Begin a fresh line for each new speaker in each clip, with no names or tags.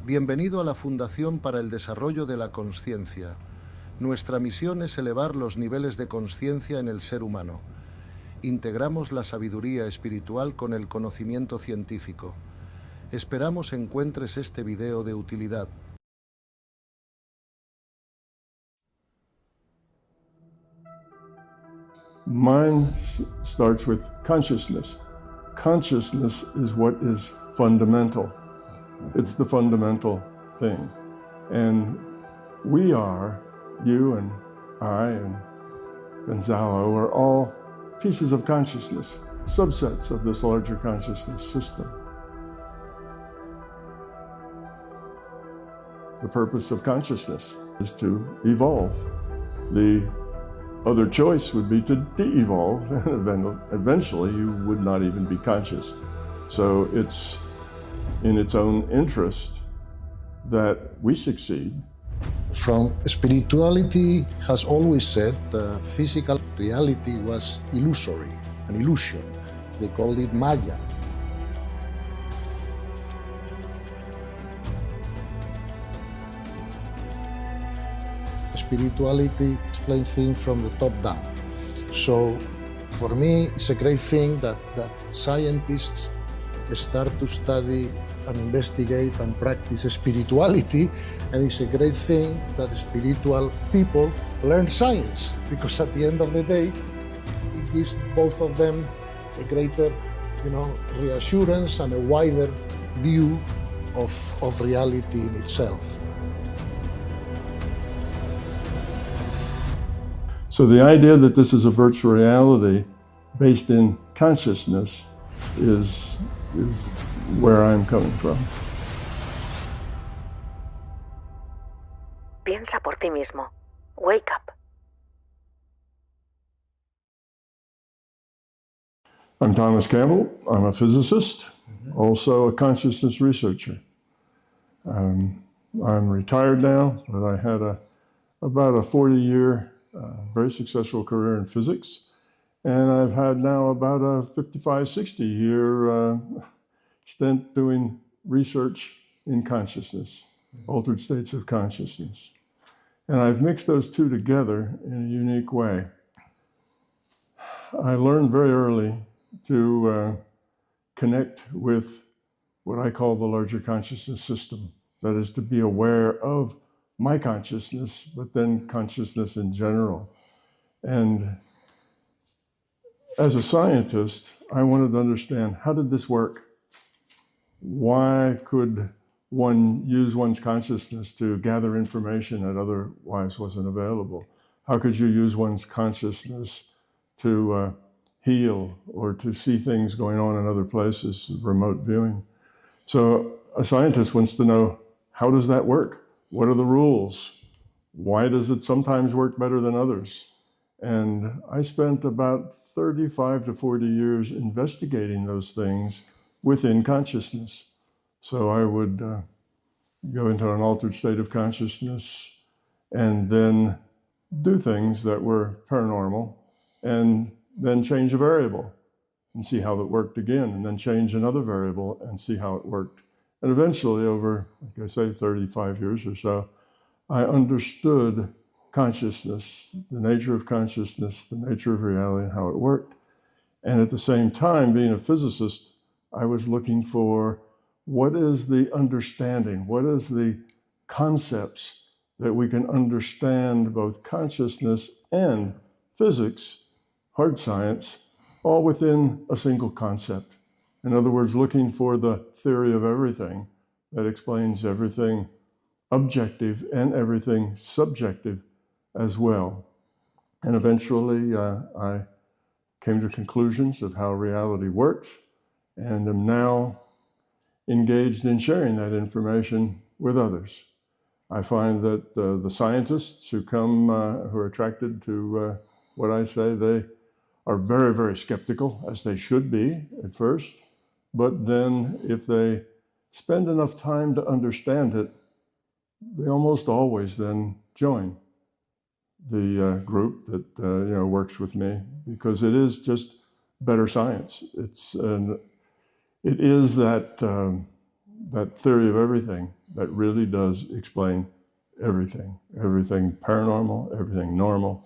Bienvenido a la Fundación para el Desarrollo de la Conciencia. Nuestra misión es elevar los niveles de conciencia en el ser humano. Integramos la sabiduría espiritual con el conocimiento científico. Esperamos encuentres este video de utilidad.
Mine starts with consciousness. Consciousness is what is fundamental. It's the fundamental thing. And we are, you and I and Gonzalo, are all pieces of consciousness, subsets of this larger consciousness system. The purpose of consciousness is to evolve. The other choice would be to de-evolve, and eventually you would not even be conscious. So it's in its own interest that we succeed.
From spirituality has always said the physical reality was illusory, an illusion. They called it Maya. Spirituality explains things from the top down. So for me, it's a great thing that scientists start to study and investigate and practice spirituality, and it's a great thing that spiritual people learn science, because at the end of the day, it gives both of them a greater, reassurance and a wider view of reality in itself.
So the idea that this is a virtual reality based in consciousness is where I'm coming from.
Piensa por ti mismo. Wake up.
I'm Thomas Campbell. I'm a physicist, also a consciousness researcher. I'm retired now, but I had about a 40-year very successful career in physics. And I've had now about a 55, 60-year stint doing research in consciousness, altered states of consciousness. And I've mixed those two together in a unique way. I learned very early to connect with what I call the larger consciousness system. That is, to be aware of my consciousness, but then consciousness in general. And as a scientist, I wanted to understand, how did this work? Why could one use one's consciousness to gather information that otherwise wasn't available? How could you use one's consciousness to heal or to see things going on in other places, remote viewing? So a scientist wants to know, how does that work? What are the rules? Why does it sometimes work better than others? And I spent about 35 to 40 years investigating those things within consciousness. So I would go into an altered state of consciousness and then do things that were paranormal, and then change a variable and see how it worked again, and then change another variable and see how it worked. And eventually, over, like I say, 35 years or so, I understood consciousness, the nature of consciousness, the nature of reality, and how it worked. And at the same time, being a physicist, I was looking for, what is the understanding, what is the concepts that we can understand both consciousness and physics, hard science, all within a single concept. In other words, looking for the theory of everything that explains everything objective and everything subjective as well. And eventually I came to conclusions of how reality works, and am now engaged in sharing that information with others. I find that the scientists who come, who are attracted to what I say, they are very, very skeptical, as they should be at first. But then if they spend enough time to understand it, they almost always then join the group that works with me, because it is just better science. It is that that theory of everything that really does explain everything. Everything paranormal, everything normal,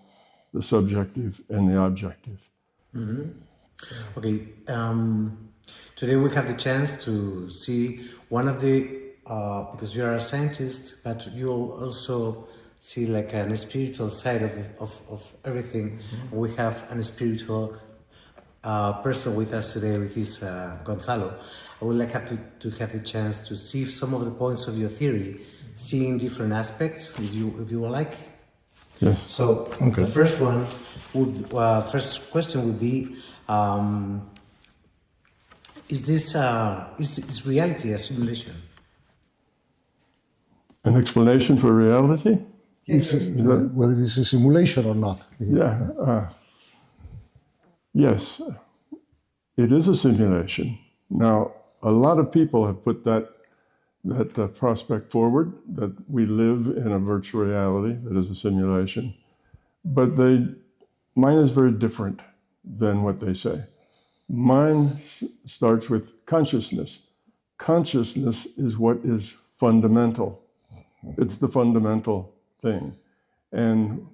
the subjective and the objective.
Okay, today we have the chance to see one of the, because you are a scientist, but you also see like a spiritual side of everything. We have a spiritual person with us today, with this Gonzalo. I would like to have the chance to see some of the points of your theory, seeing different aspects, if you would like.
Yes.
So the first one would, first question would be, is reality a simulation?
An explanation for reality?
Whether it is a simulation or not.
Yeah. Yes, it is a simulation. Now, a lot of people have put that prospect forward, that we live in a virtual reality that is a simulation. But mine is very different than what they say. Mine starts with consciousness. Consciousness is what is fundamental. It's the fundamental thing. And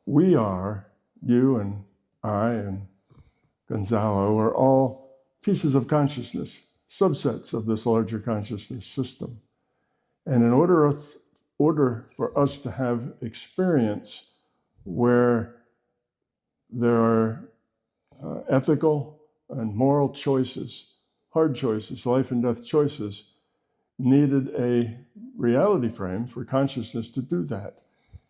we are, you and I and Gonzalo, are all pieces of consciousness, subsets of this larger consciousness system. And in order for us to have experience where there are ethical and moral choices, hard choices, life and death choices, needed a reality frame for consciousness to do that.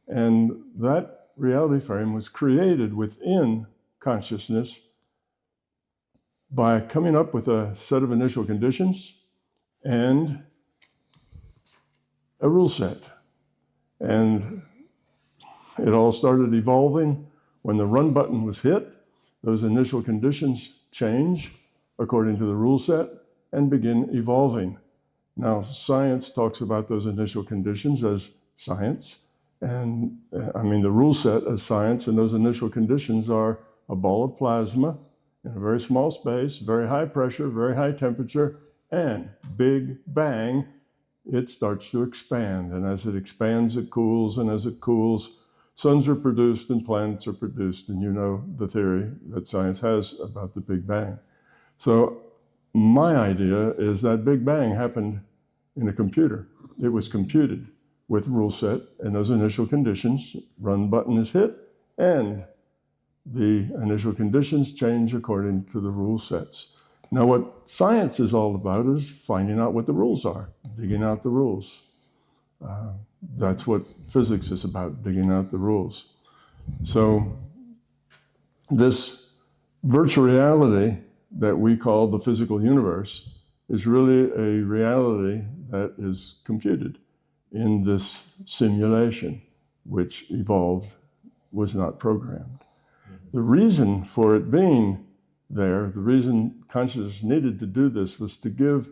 And that reality frame was created within consciousness by coming up with a set of initial conditions and a rule set. And it all started evolving. When the run button was hit, those initial conditions change according to the rule set and begin evolving. Now, science talks about those initial conditions as science, and the rule set as science, and those initial conditions are a ball of plasma in a very small space, very high pressure, very high temperature, and big bang, it starts to expand. And as it expands, it cools, and as it cools, suns are produced and planets are produced. And you know the theory that science has about the Big Bang. So my idea is that Big Bang happened in a computer. It was computed with rule set and those initial conditions. Run button is hit, and the initial conditions change according to the rule sets. Now, what science is all about is finding out what the rules are, digging out the rules. That's what physics is about, digging out the rules. So this virtual reality that we call the physical universe is really a reality that is computed in this simulation, which evolved, was not programmed. The reason for it being there, the reason consciousness needed to do this, was to give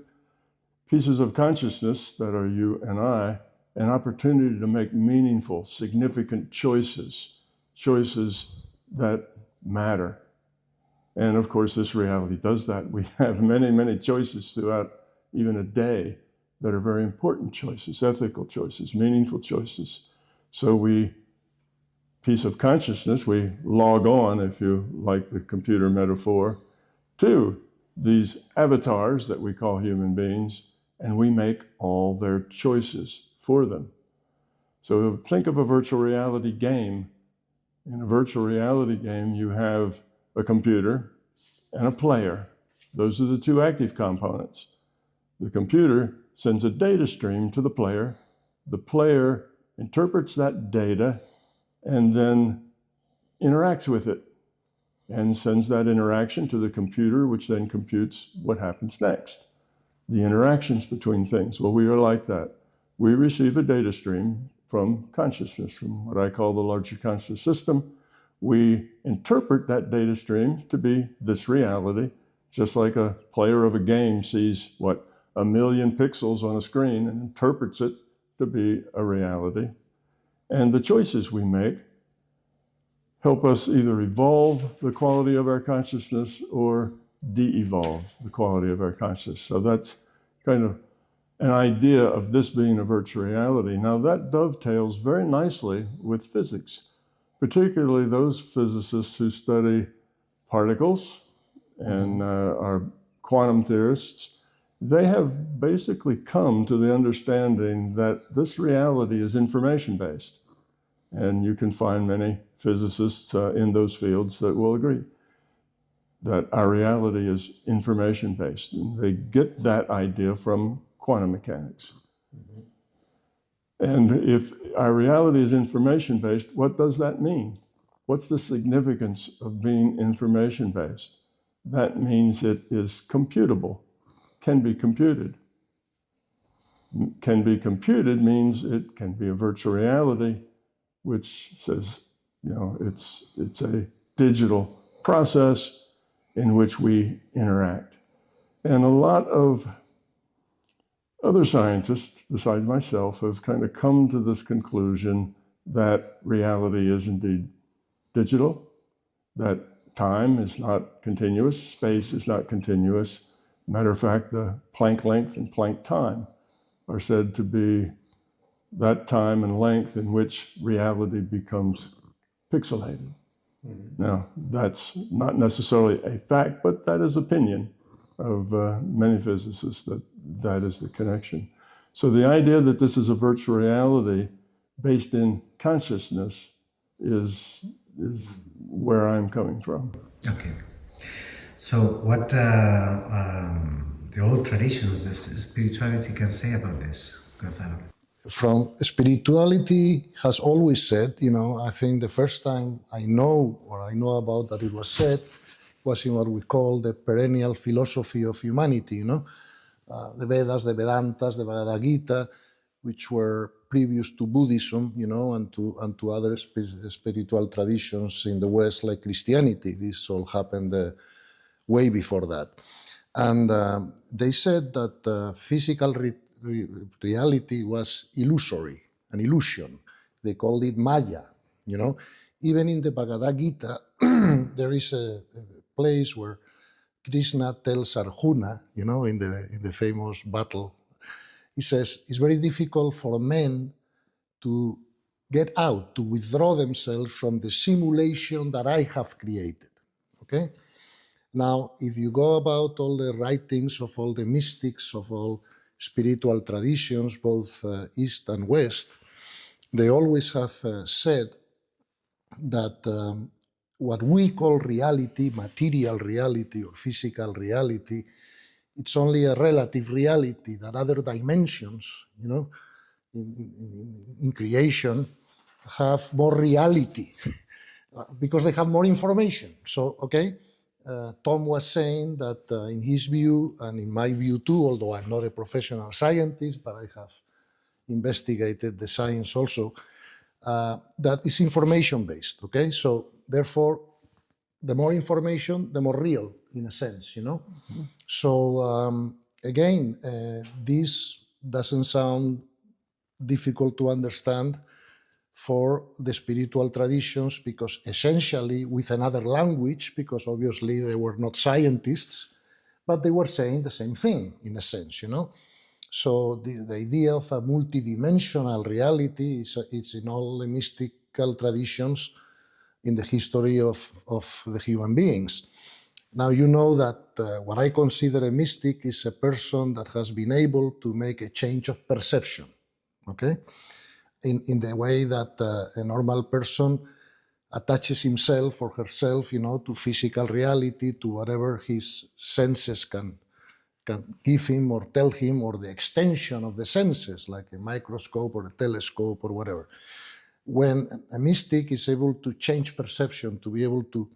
pieces of consciousness that are you and I an opportunity to make meaningful, significant choices that matter. And of course, this reality does that. We have many, many choices throughout even a day that are very important choices, ethical choices, meaningful choices. So piece of consciousness, we log on, if you like the computer metaphor, to these avatars that we call human beings, and we make all their choices for them. So think of a virtual reality game. In a virtual reality game, you have a computer and a player. Those are the two active components. The computer sends a data stream to the player. The player interprets that data and then interacts with it and sends that interaction to the computer, which then computes what happens next. The interactions between things, well, we are like that. We receive a data stream from consciousness, from what I call the larger conscious system. We interpret that data stream to be this reality, just like a player of a game sees, 1 million pixels on a screen and interprets it to be a reality. And the choices we make help us either evolve the quality of our consciousness or de-evolve the quality of our consciousness. So that's kind of an idea of this being a virtual reality. Now that dovetails very nicely with physics, particularly those physicists who study particles and are quantum theorists. They have basically come to the understanding that this reality is information-based. And you can find many physicists in those fields that will agree that our reality is information-based. And they get that idea from quantum mechanics. And if our reality is information-based, what does that mean? What's the significance of being information-based? That means it is computable, can be computed. Can be computed means it can be a virtual reality, which says, you know, it's a digital process in which we interact. And a lot of other scientists, besides myself, have kind of come to this conclusion that reality is indeed digital, that time is not continuous, space is not continuous. Matter of fact, the Planck length and Planck time are said to be that time and length in which reality becomes pixelated. Now, that's not necessarily a fact, but that is opinion of many physicists, that is the connection. So the idea that this is a virtual reality based in consciousness is where I'm coming from.
Okay. So what the old traditions, this spirituality can say about this, Gonzalo?
From spirituality has always said, you know, I think the first time I know about that it was said was in what we call the perennial philosophy of humanity, you know, the Vedas, the Vedantas, the Bhagavad Gita, which were previous to Buddhism, you know, and to other spiritual traditions in the West, like Christianity. This all happened way before that. And they said that physical reality was illusory, an illusion. They called it Maya, you know. Even in the Bhagavad Gita, there is a place where Krishna tells Arjuna, you know, in the famous battle, he says, it's very difficult for men to get out, to withdraw themselves from the simulation that I have created, okay? Now, if you go about all the writings of all the mystics, of all spiritual traditions, both East and West, they always have said that what we call reality, material reality or physical reality, it's only a relative reality, that other dimensions, you know, in creation have more reality because they have more information. So, okay, Tom was saying that in his view, and in my view too, although I'm not a professional scientist, but I have investigated the science also, that is information-based, okay? So therefore, the more information, the more real, in a sense, you know? Mm-hmm. So again, this doesn't sound difficult to understand for the spiritual traditions, because essentially with another language, because obviously they were not scientists, but they were saying the same thing, in a sense, you know? So the idea of a multidimensional reality is in all the mystical traditions in the history of the human beings. Now, you know that what I consider a mystic is a person that has been able to make a change of perception, okay? In the way that a normal person attaches himself or herself, you know, to physical reality, to whatever his senses can give him or tell him, or the extension of the senses, like a microscope or a telescope or whatever. When a mystic is able to change perception, to be able to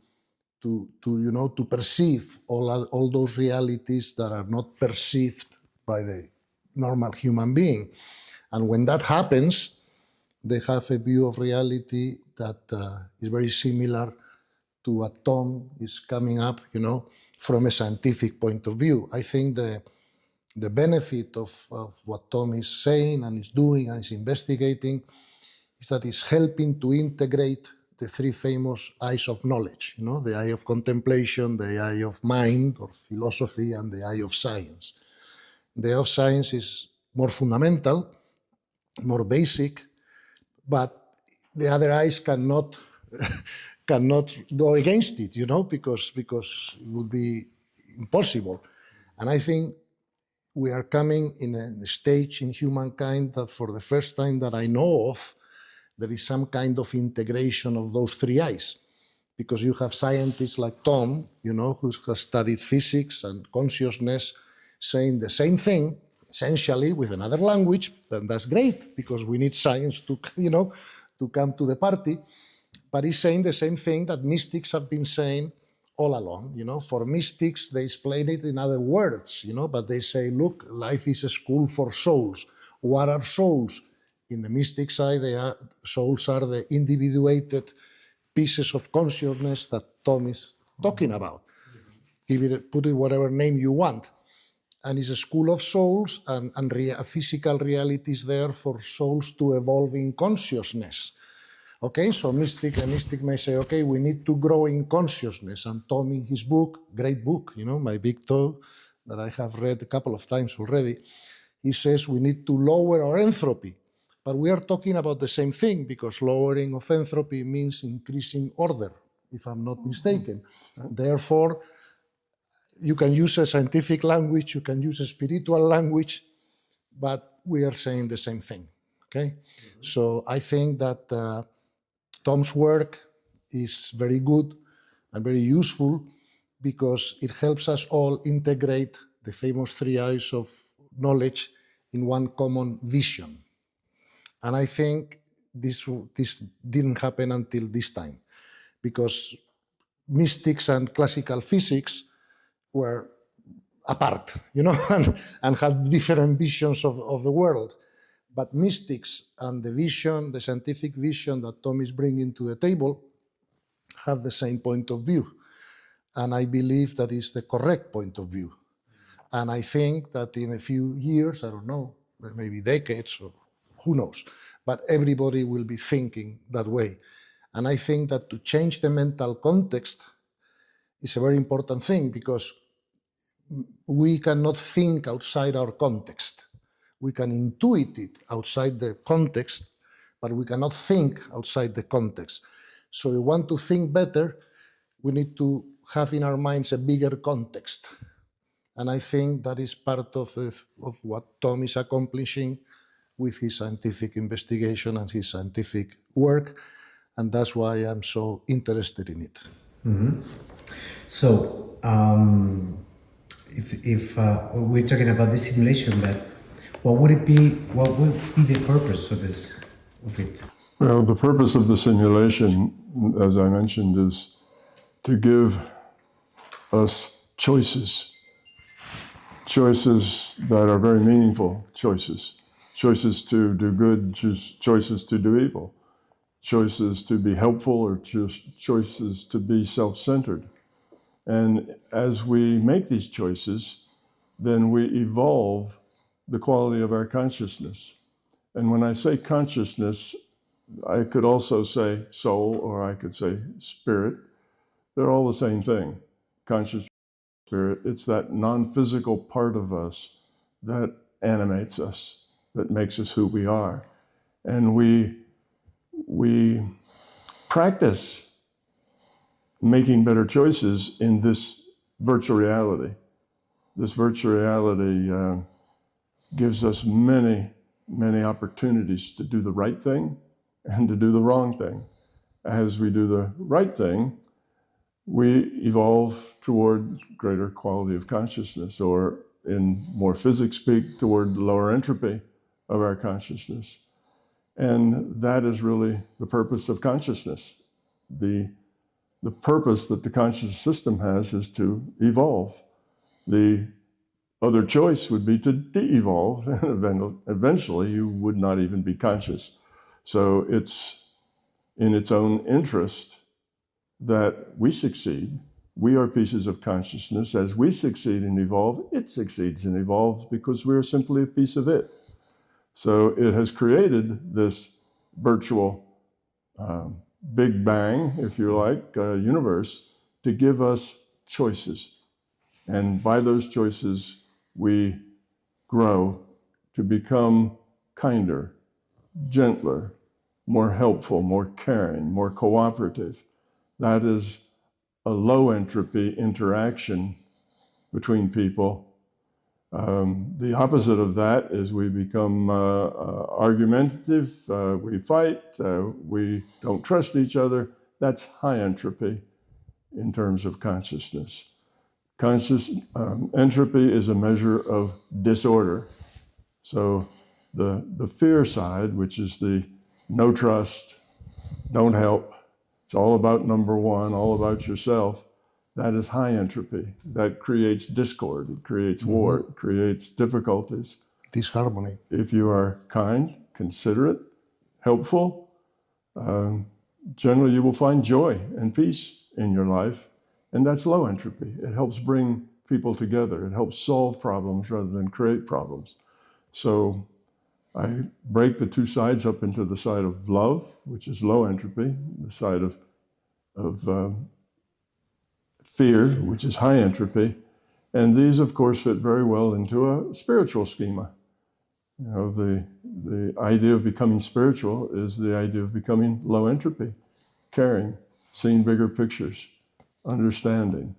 you know, to perceive all those realities that are not perceived by the normal human being. And when that happens, they have a view of reality that is very similar to what Tom is coming up, you know, from a scientific point of view. I think the benefit of what Tom is saying and is doing and is investigating is that it's helping to integrate the three famous eyes of knowledge, you know, the eye of contemplation, the eye of mind or philosophy, and the eye of science. The eye of science is more fundamental, more basic, but the other eyes cannot go against it, because it would be impossible. And I think we are coming in a stage in humankind that for the first time that I know of, there is some kind of integration of those three eyes. Because you have scientists like Tom, who has studied physics and consciousness, saying the same thing, essentially with another language, and that's great, because we need science to come to the party. But he's saying the same thing that mystics have been saying all along. For mystics, they explain it in other words, but they say, look, life is a school for souls. What are souls? In the mystic side, souls are the individuated pieces of consciousness that Tom is talking about. Put it whatever name you want. And it's a school of souls, and physical reality is there for souls to evolve in consciousness. Okay, so a mystic may say, okay, we need to grow in consciousness. And Tom, in his book, great book, my big toe, that I have read a couple of times already, he says we need to lower our entropy. But we are talking about the same thing, because lowering of entropy means increasing order, if I'm not mistaken. Therefore, you can use a scientific language, you can use a spiritual language, but we are saying the same thing, okay? So I think that Tom's work is very good and very useful, because it helps us all integrate the famous three eyes of knowledge in one common vision. And I think this didn't happen until this time, because mystics and classical physics were apart, and had different visions of the world. But mystics and the scientific vision that Tom is bringing to the table, have the same point of view. And I believe that is the correct point of view. And I think that in a few years, I don't know, maybe decades, or who knows, but everybody will be thinking that way. And I think that to change the mental context is a very important thing, because we cannot think outside our context. We can intuit it outside the context, but we cannot think outside the context. So we want to think better, we need to have in our minds a bigger context. And I think that is part of what Tom is accomplishing with his scientific investigation and his scientific work. And that's why I'm so interested in it.
Mm-hmm. So, if we're talking about the simulation, but what would be the purpose of it?
Well, the purpose of the simulation, as I mentioned, is to give us choices that are very meaningful choices to do good, choices to do evil, choices to be helpful, or choices to be self-centered. And as we make these choices, then we evolve the quality of our consciousness. And when I say consciousness, I could also say soul, or I could say spirit. They're all the same thing, conscious spirit. It's that non-physical part of us that animates us, that makes us who we are. And we practice making better choices in this virtual reality. This virtual reality gives us many, many opportunities to do the right thing and to do the wrong thing. As we do the right thing, we evolve toward greater quality of consciousness, or in more physics speak, toward lower entropy of our consciousness. And that is really the purpose of consciousness. The purpose that the conscious system has is to evolve. The other choice would be to de-evolve, and eventually you would not even be conscious. So it's in its own interest that we succeed. We are pieces of consciousness. As we succeed and evolve, it succeeds and evolves, because we are simply a piece of it. So it has created this virtual Big Bang, if you like, universe, to give us choices. And by those choices, we grow to become kinder, gentler, more helpful, more caring, more cooperative. That is a low entropy interaction between people. The opposite of that is we become argumentative, we fight, we don't trust each other. That's high entropy in terms of consciousness. Entropy is a measure of disorder. So the fear side, which is the no trust, don't help, it's all about number one, all about yourself, that is high entropy. That creates discord, it creates war, it creates difficulties.
Disharmony.
If you are kind, considerate, helpful, generally you will find joy and peace in your life, and that's low entropy. It helps bring people together. It helps solve problems rather than create problems. So I break the two sides up into the side of love, which is low entropy, the side of fear, which is high entropy. And these, of course, fit very well into a spiritual schema. You know, the idea of becoming spiritual is the idea of becoming low entropy, caring, seeing bigger pictures, understanding.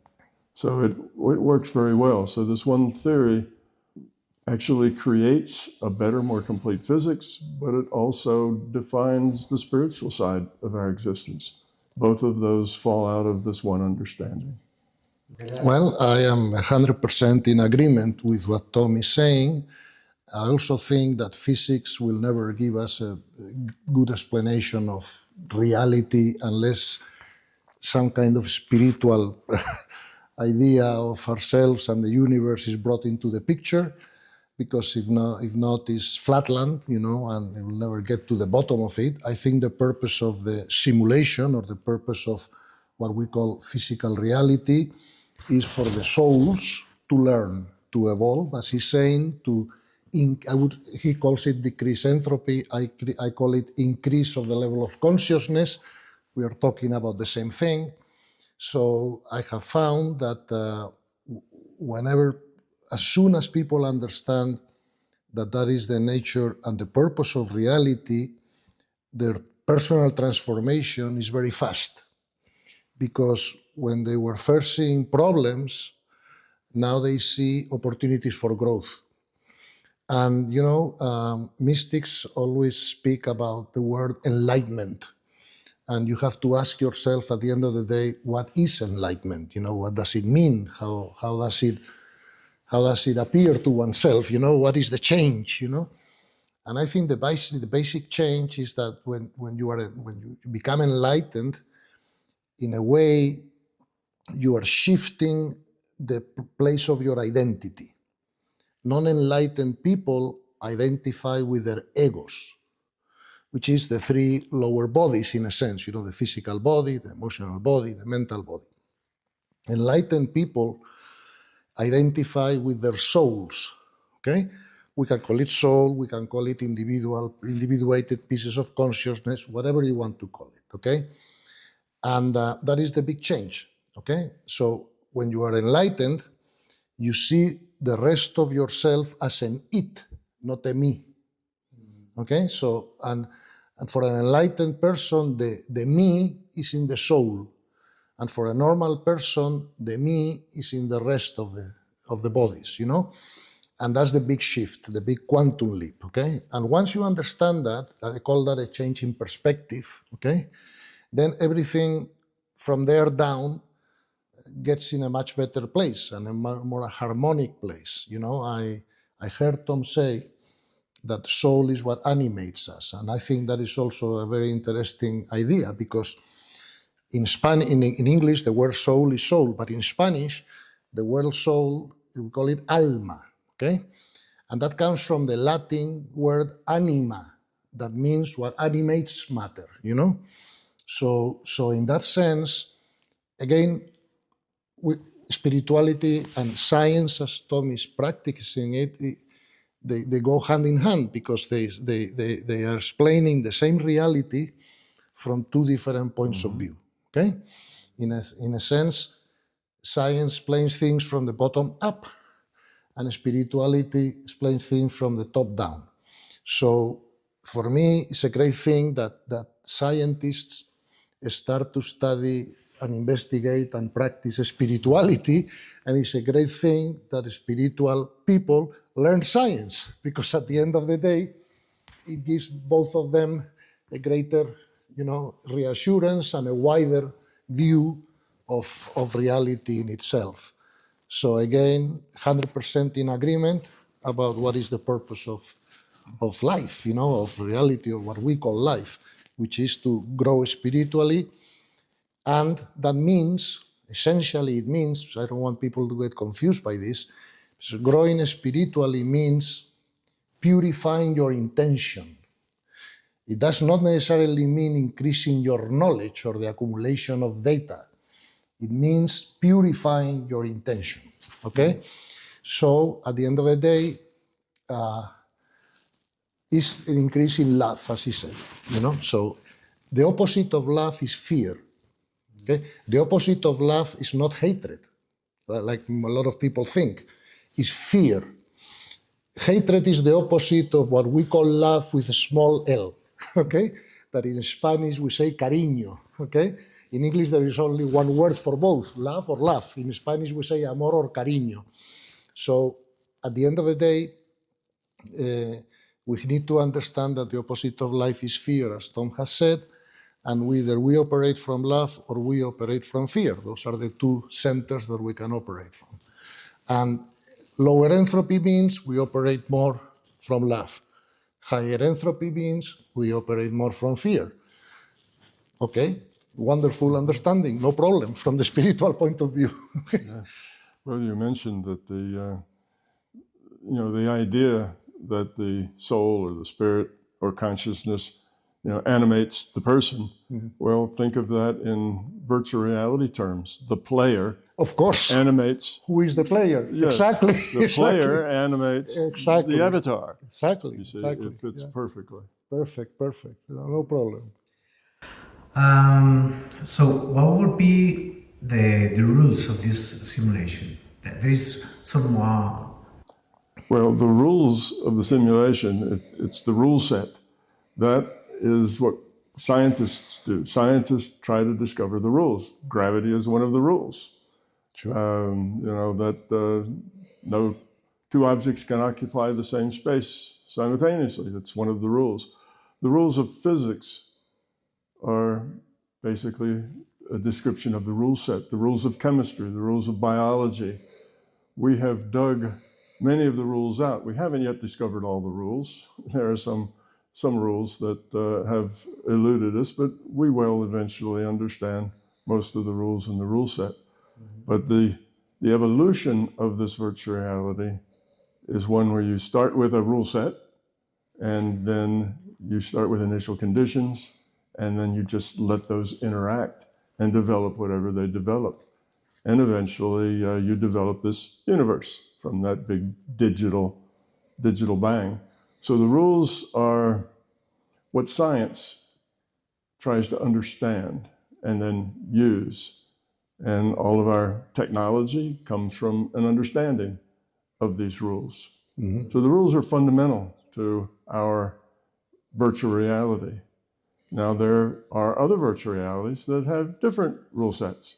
So it works very well. So this one theory actually creates a better, more complete physics, but it also defines the spiritual side of our existence. Both of those fall out of this one understanding.
Well, I am 100% in agreement with what Tom is saying. I also think that physics will never give us a good explanation of reality unless some kind of spiritual idea of ourselves and the universe is brought into the picture. Because if not, it's flatland, you know, and it will never get to the bottom of it. I think the purpose of the simulation, or the purpose of what we call physical reality, is for the souls to learn, to evolve, as he's saying, he calls it decrease entropy, I call it increase of the level of consciousness. We are talking about the same thing. So I have found that as soon as people understand that that is the nature and the purpose of reality, their personal transformation is very fast. Because when they were first seeing problems, now they see opportunities for growth. And, you know, mystics always speak about the word enlightenment. And you have to ask yourself at the end of the day, what is enlightenment? You know, what does it mean? How does it appear to oneself? You know, what is the change? You know, and I think the basic change is that when you become enlightened, in a way, you are shifting the place of your identity. Non-enlightened people identify with their egos, which is the three lower bodies in a sense. You know, the physical body, the emotional body, the mental body. Enlightened people identify with their souls, okay? We can call it soul, we can call it individuated pieces of consciousness, whatever you want to call it, okay? And that is the big change, okay? So when you are enlightened, you see the rest of yourself as an it, not a me, okay? So, and for an enlightened person, the me is in the soul. And for a normal person, the me is in the rest of the bodies, you know? And that's the big shift, the big quantum leap, okay? And once you understand that, I call that a change in perspective, okay? Then everything from there down gets in a much better place and a more harmonic place, you know? I heard Tom say that soul is what animates us. And I think that is also a very interesting idea because in English, the word soul is soul, but in Spanish, the word soul, we call it alma, okay? And that comes from the Latin word anima, that means what animates matter, you know? So in that sense, again, spirituality and science, as Tom is practicing it, they go hand in hand because they are explaining the same reality from two different points of view. Okay, in a sense, science explains things from the bottom up, and spirituality explains things from the top down. So for me, it's a great thing that scientists start to study and investigate and practice spirituality, and it's a great thing that spiritual people learn science, because at the end of the day, it gives both of them a greater, reassurance and a wider view of reality in itself. So again, 100% in agreement about what is the purpose of life, of reality, of what we call life, which is to grow spiritually. And that means, essentially it means, I don't want people to get confused by this, so growing spiritually means purifying your intention. It does not necessarily mean increasing your knowledge or the accumulation of data. It means purifying your intention, okay? So at the end of the day, it's an increase in love, as he said, So the opposite of love is fear, okay? The opposite of love is not hatred, like a lot of people think. It's fear. Hatred is the opposite of what we call love with a small l, okay? That in Spanish we say cariño, okay? In English there is only one word for both, love or love. In Spanish we say amor or cariño. So at the end of the day, we need to understand that the opposite of life is fear, as Tom has said, and either we operate from love or we operate from fear. Those are the two centers that we can operate from. And lower entropy means we operate more from love. Higher entropy means we operate more from fear. Okay, wonderful understanding, no problem from the spiritual point of view.
Yeah. Well, you mentioned that the idea that the soul or the spirit or consciousness, animates the person. Mm-hmm. Well, think of that in virtual reality terms. The player,
of course,
animates.
Who is the player?
Yes,
exactly.
The player animates the avatar.
Exactly.
You see,
exactly.
it fits perfectly.
Perfect. No problem.
So what would be the rules of this simulation? There is some...
Well, the rules of the simulation, it's the rule set. That is what scientists do. Scientists try to discover the rules. Gravity is one of the rules.
Sure.
No two objects can occupy the same space simultaneously. That's one of the rules. The rules of physics are basically a description of the rule set. The rules of chemistry, the rules of biology. We have dug many of the rules out. We haven't yet discovered all the rules. There are some rules that have eluded us, but we will eventually understand most of the rules in the rule set. Mm-hmm. But the evolution of this virtual reality is one where you start with a rule set, and then you start with initial conditions, and then you just let those interact and develop whatever they develop. And eventually you develop this universe from that big digital bang. So the rules are what science tries to understand and then use. And all of our technology comes from an understanding of these rules. Mm-hmm. So the rules are fundamental to our virtual reality. Now, there are other virtual realities that have different rule sets.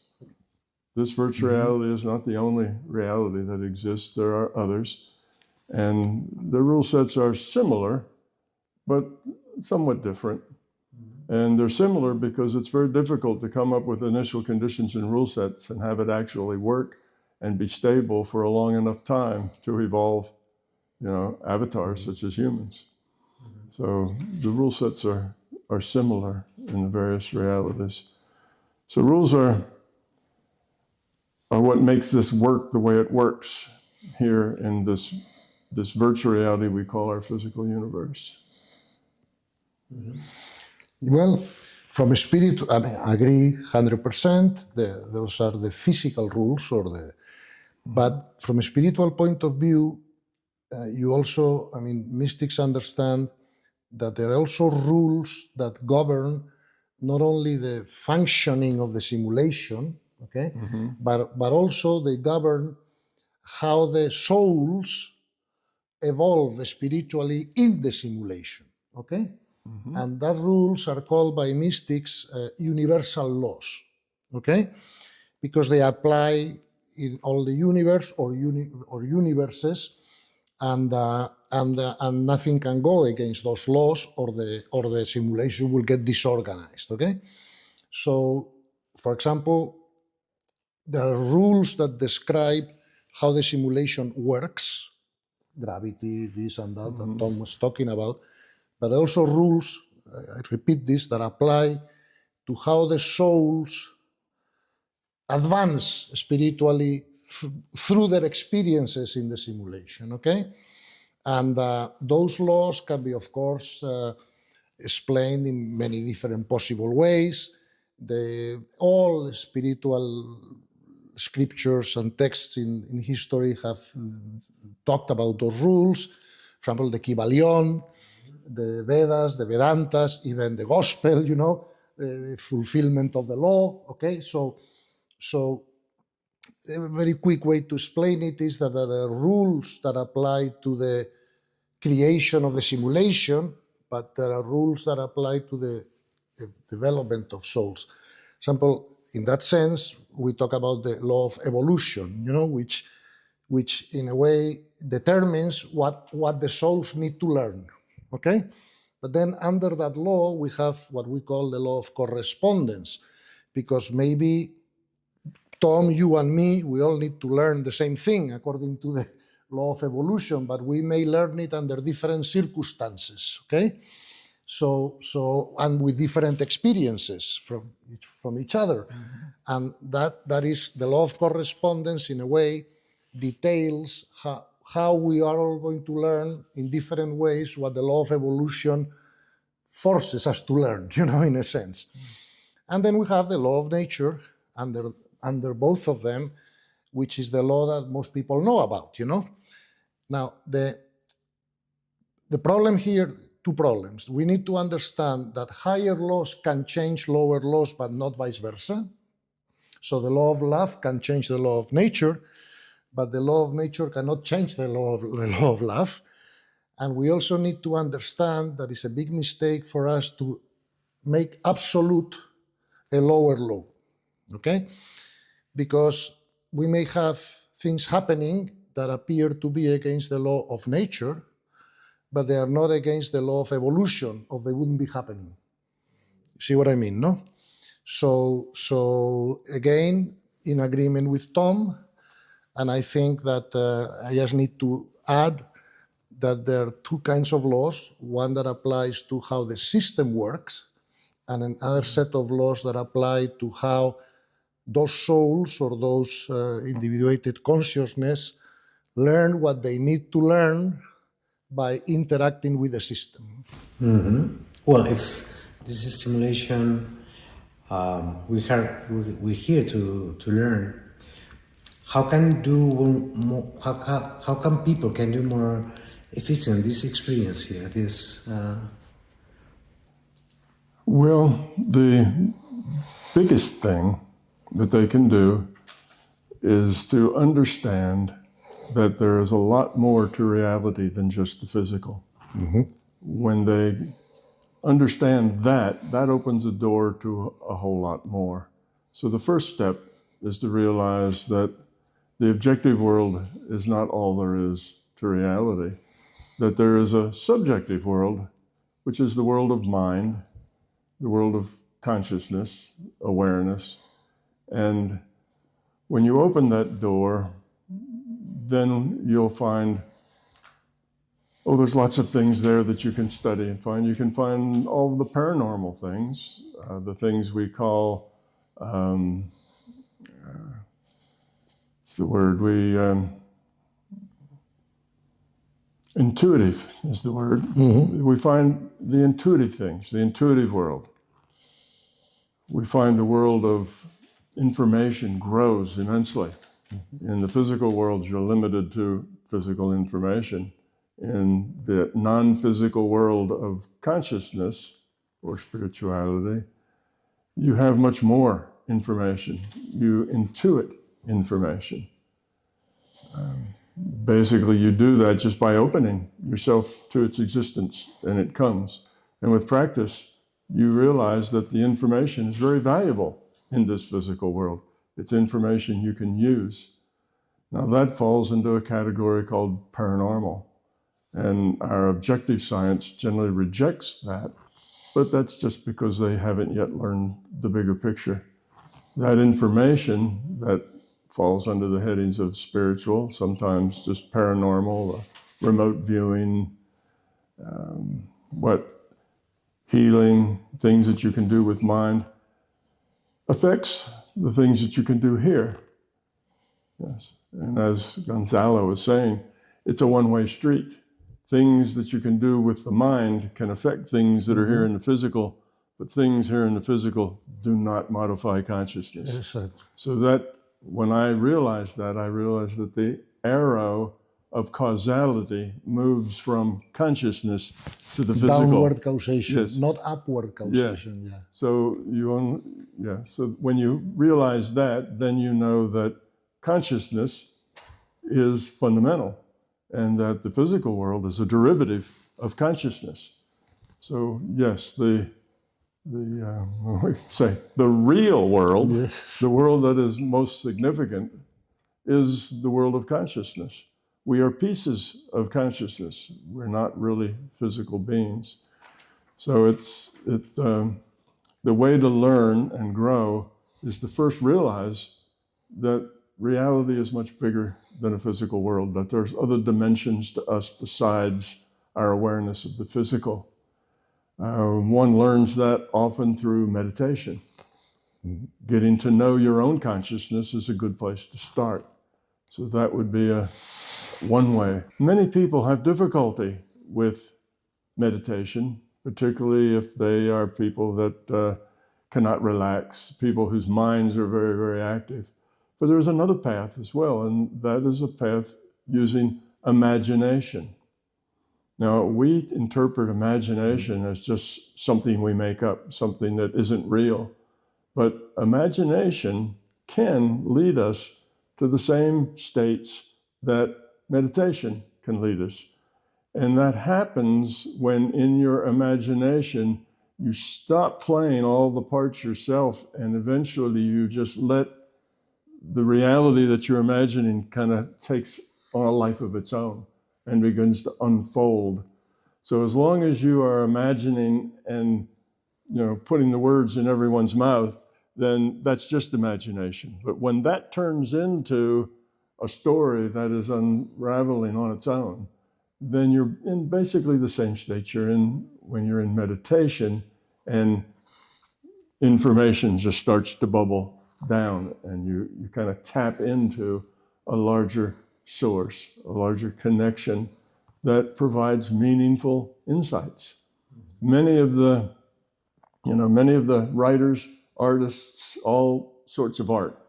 This virtual reality is not the only reality that exists. There are others. And the rule sets are similar, but somewhat different. And they're similar because it's very difficult to come up with initial conditions and rule sets and have it actually work and be stable for a long enough time to evolve, avatars such as humans. So the rule sets are similar in the various realities. So rules are what makes this work the way it works here in this virtual reality we call our physical universe.
Mm-hmm. Well, from a spirit, I agree 100%. Those are the physical rules, but from a spiritual point of view, you also, mystics understand that there are also rules that govern not only the functioning of the simulation, okay, but also they govern how the souls evolve spiritually in the simulation, okay? And that rules are called by mystics universal laws, okay? Because they apply in all the universe or universes, and nothing can go against those laws, or the simulation will get disorganized, okay? So, for example, there are rules that describe how the simulation works, gravity, this and that, that Tom was talking about, but also rules, I repeat this, that apply to how the souls advance spiritually through their experiences in the simulation, okay? And those laws can be, of course, explained in many different possible ways. All spiritual scriptures and texts in history have talked about those rules. For example, the Kybalion, the Vedas, the Vedantas, even the Gospel, you know, the fulfillment of the law, okay? So a very quick way to explain it is that there are rules that apply to the creation of the simulation, but there are rules that apply to the development of souls. For example, in that sense, we talk about the law of evolution, you know, which in a way determines what the souls need to learn, okay? But then under that law, we have what we call the law of correspondence, because maybe Tom, you and me, we all need to learn the same thing according to the law of evolution, but we may learn it under different circumstances, okay? So and with different experiences from each other. And that is the law of correspondence, in a way, details how we are all going to learn in different ways what the law of evolution forces us to learn, you know, in a sense. And then we have the law of nature under both of them, which is the law that most people know about, you know. Now, the problem here, two problems. We need to understand that higher laws can change lower laws, but not vice versa. So the law of love can change the law of nature, but the law of nature cannot change the law of love. And we also need to understand that it's a big mistake for us to make absolute a lower law, okay? Because we may have things happening that appear to be against the law of nature, but they are not against the law of evolution, or they wouldn't be happening. See what I mean, no? So again, in agreement with Tom, and I think that I just need to add that there are two kinds of laws, one that applies to how the system works, and another set of laws that apply to how those souls or those individuated consciousness learn what they need to learn by interacting with the system.
Well, if this is simulation, we're here to learn. How can how come people can do more efficient this experience here?
Well, the biggest thing that they can do is to understand that there is a lot more to reality than just the physical. When they understand that opens a door to a whole lot more. So the first step is to realize that the objective world is not all there is to reality, that there is a subjective world, which is the world of mind, the world of consciousness, awareness. And when you open that door, then you'll find, there's lots of things there that you can study and find. You can find all the paranormal things, the things we call, what's the word? Intuitive is the word. We find the intuitive things, the intuitive world. We find the world of information grows immensely. In the physical world, you're limited to physical information. In the non-physical world of consciousness or spirituality, you have much more information. You intuit information. Basically, you do that just by opening yourself to its existence, and it comes. And with practice, you realize that the information is very valuable in this physical world. It's information you can use. Now that falls into a category called paranormal. And our objective science generally rejects that, but that's just because they haven't yet learned the bigger picture. That information that falls under the headings of spiritual, sometimes just paranormal, remote viewing, healing, things that you can do with mind, affects the things that you can do here. Yes, and as Gonzalo was saying, it's a one-way street. Things that you can do with the mind can affect things that are here in the physical, but things here in the physical do not modify consciousness.
Exactly.
So that when I realized that the arrow of causality moves from consciousness to the physical.
Downward causation,
Yes.
not upward causation. Yeah.
So so when you realize that, then you know that consciousness is fundamental, and that the physical world is a derivative of consciousness. So yes, the real world,
Yes.
the world that is most significant, is the world of consciousness. We are pieces of consciousness. We're not really physical beings. So the way to learn and grow is to first realize that reality is much bigger than a physical world, that there's other dimensions to us besides our awareness of the physical. One learns that often through meditation. Getting to know your own consciousness is a good place to start. So that would be one way. Many people have difficulty with meditation, particularly if they are people that cannot relax, people whose minds are very, very active. But there's another path as well, and that is a path using imagination. Now, we interpret imagination as just something we make up, something that isn't real. But imagination can lead us to the same states that meditation can lead us. And that happens when in your imagination, you stop playing all the parts yourself, and eventually you just let the reality that you're imagining kind of takes on a life of its own and begins to unfold. So as long as you are imagining and putting the words in everyone's mouth, then that's just imagination. But when that turns into a story that is unraveling on its own, then you're in basically the same state you're in when you're in meditation, and information just starts to bubble down, and you kind of tap into a larger source, a larger connection that provides meaningful insights. Many of the writers, artists, all sorts of art,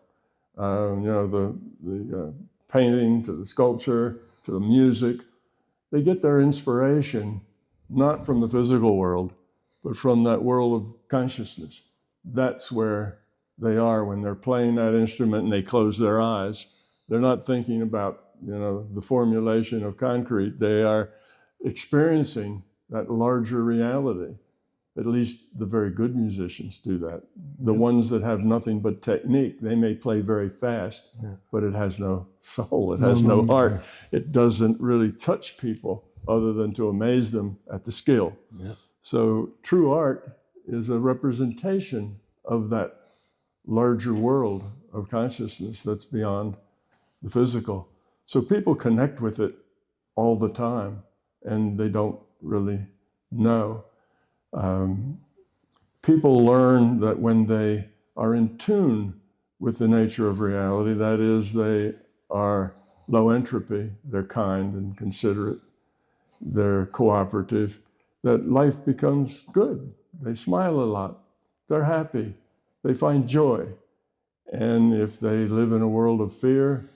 the painting to the sculpture to the music, they get their inspiration not from the physical world, but from that world of consciousness. That's where they are when they're playing that instrument and they close their eyes. They're not thinking about, the formulation of concrete. They are experiencing that larger reality. At least the very good musicians do that. The ones that have nothing but technique, they may play very fast, but it has no soul, it has no heart. It doesn't really touch people other than to amaze them at the skill.
Yeah.
So true art is a representation of that larger world of consciousness that's beyond the physical. So people connect with it all the time, and they don't really know. People learn that when they are in tune with the nature of reality, that is, they are low entropy, they're kind and considerate, they're cooperative, that life becomes good. They smile a lot, they're happy, they find joy. And if they live in a world of fear,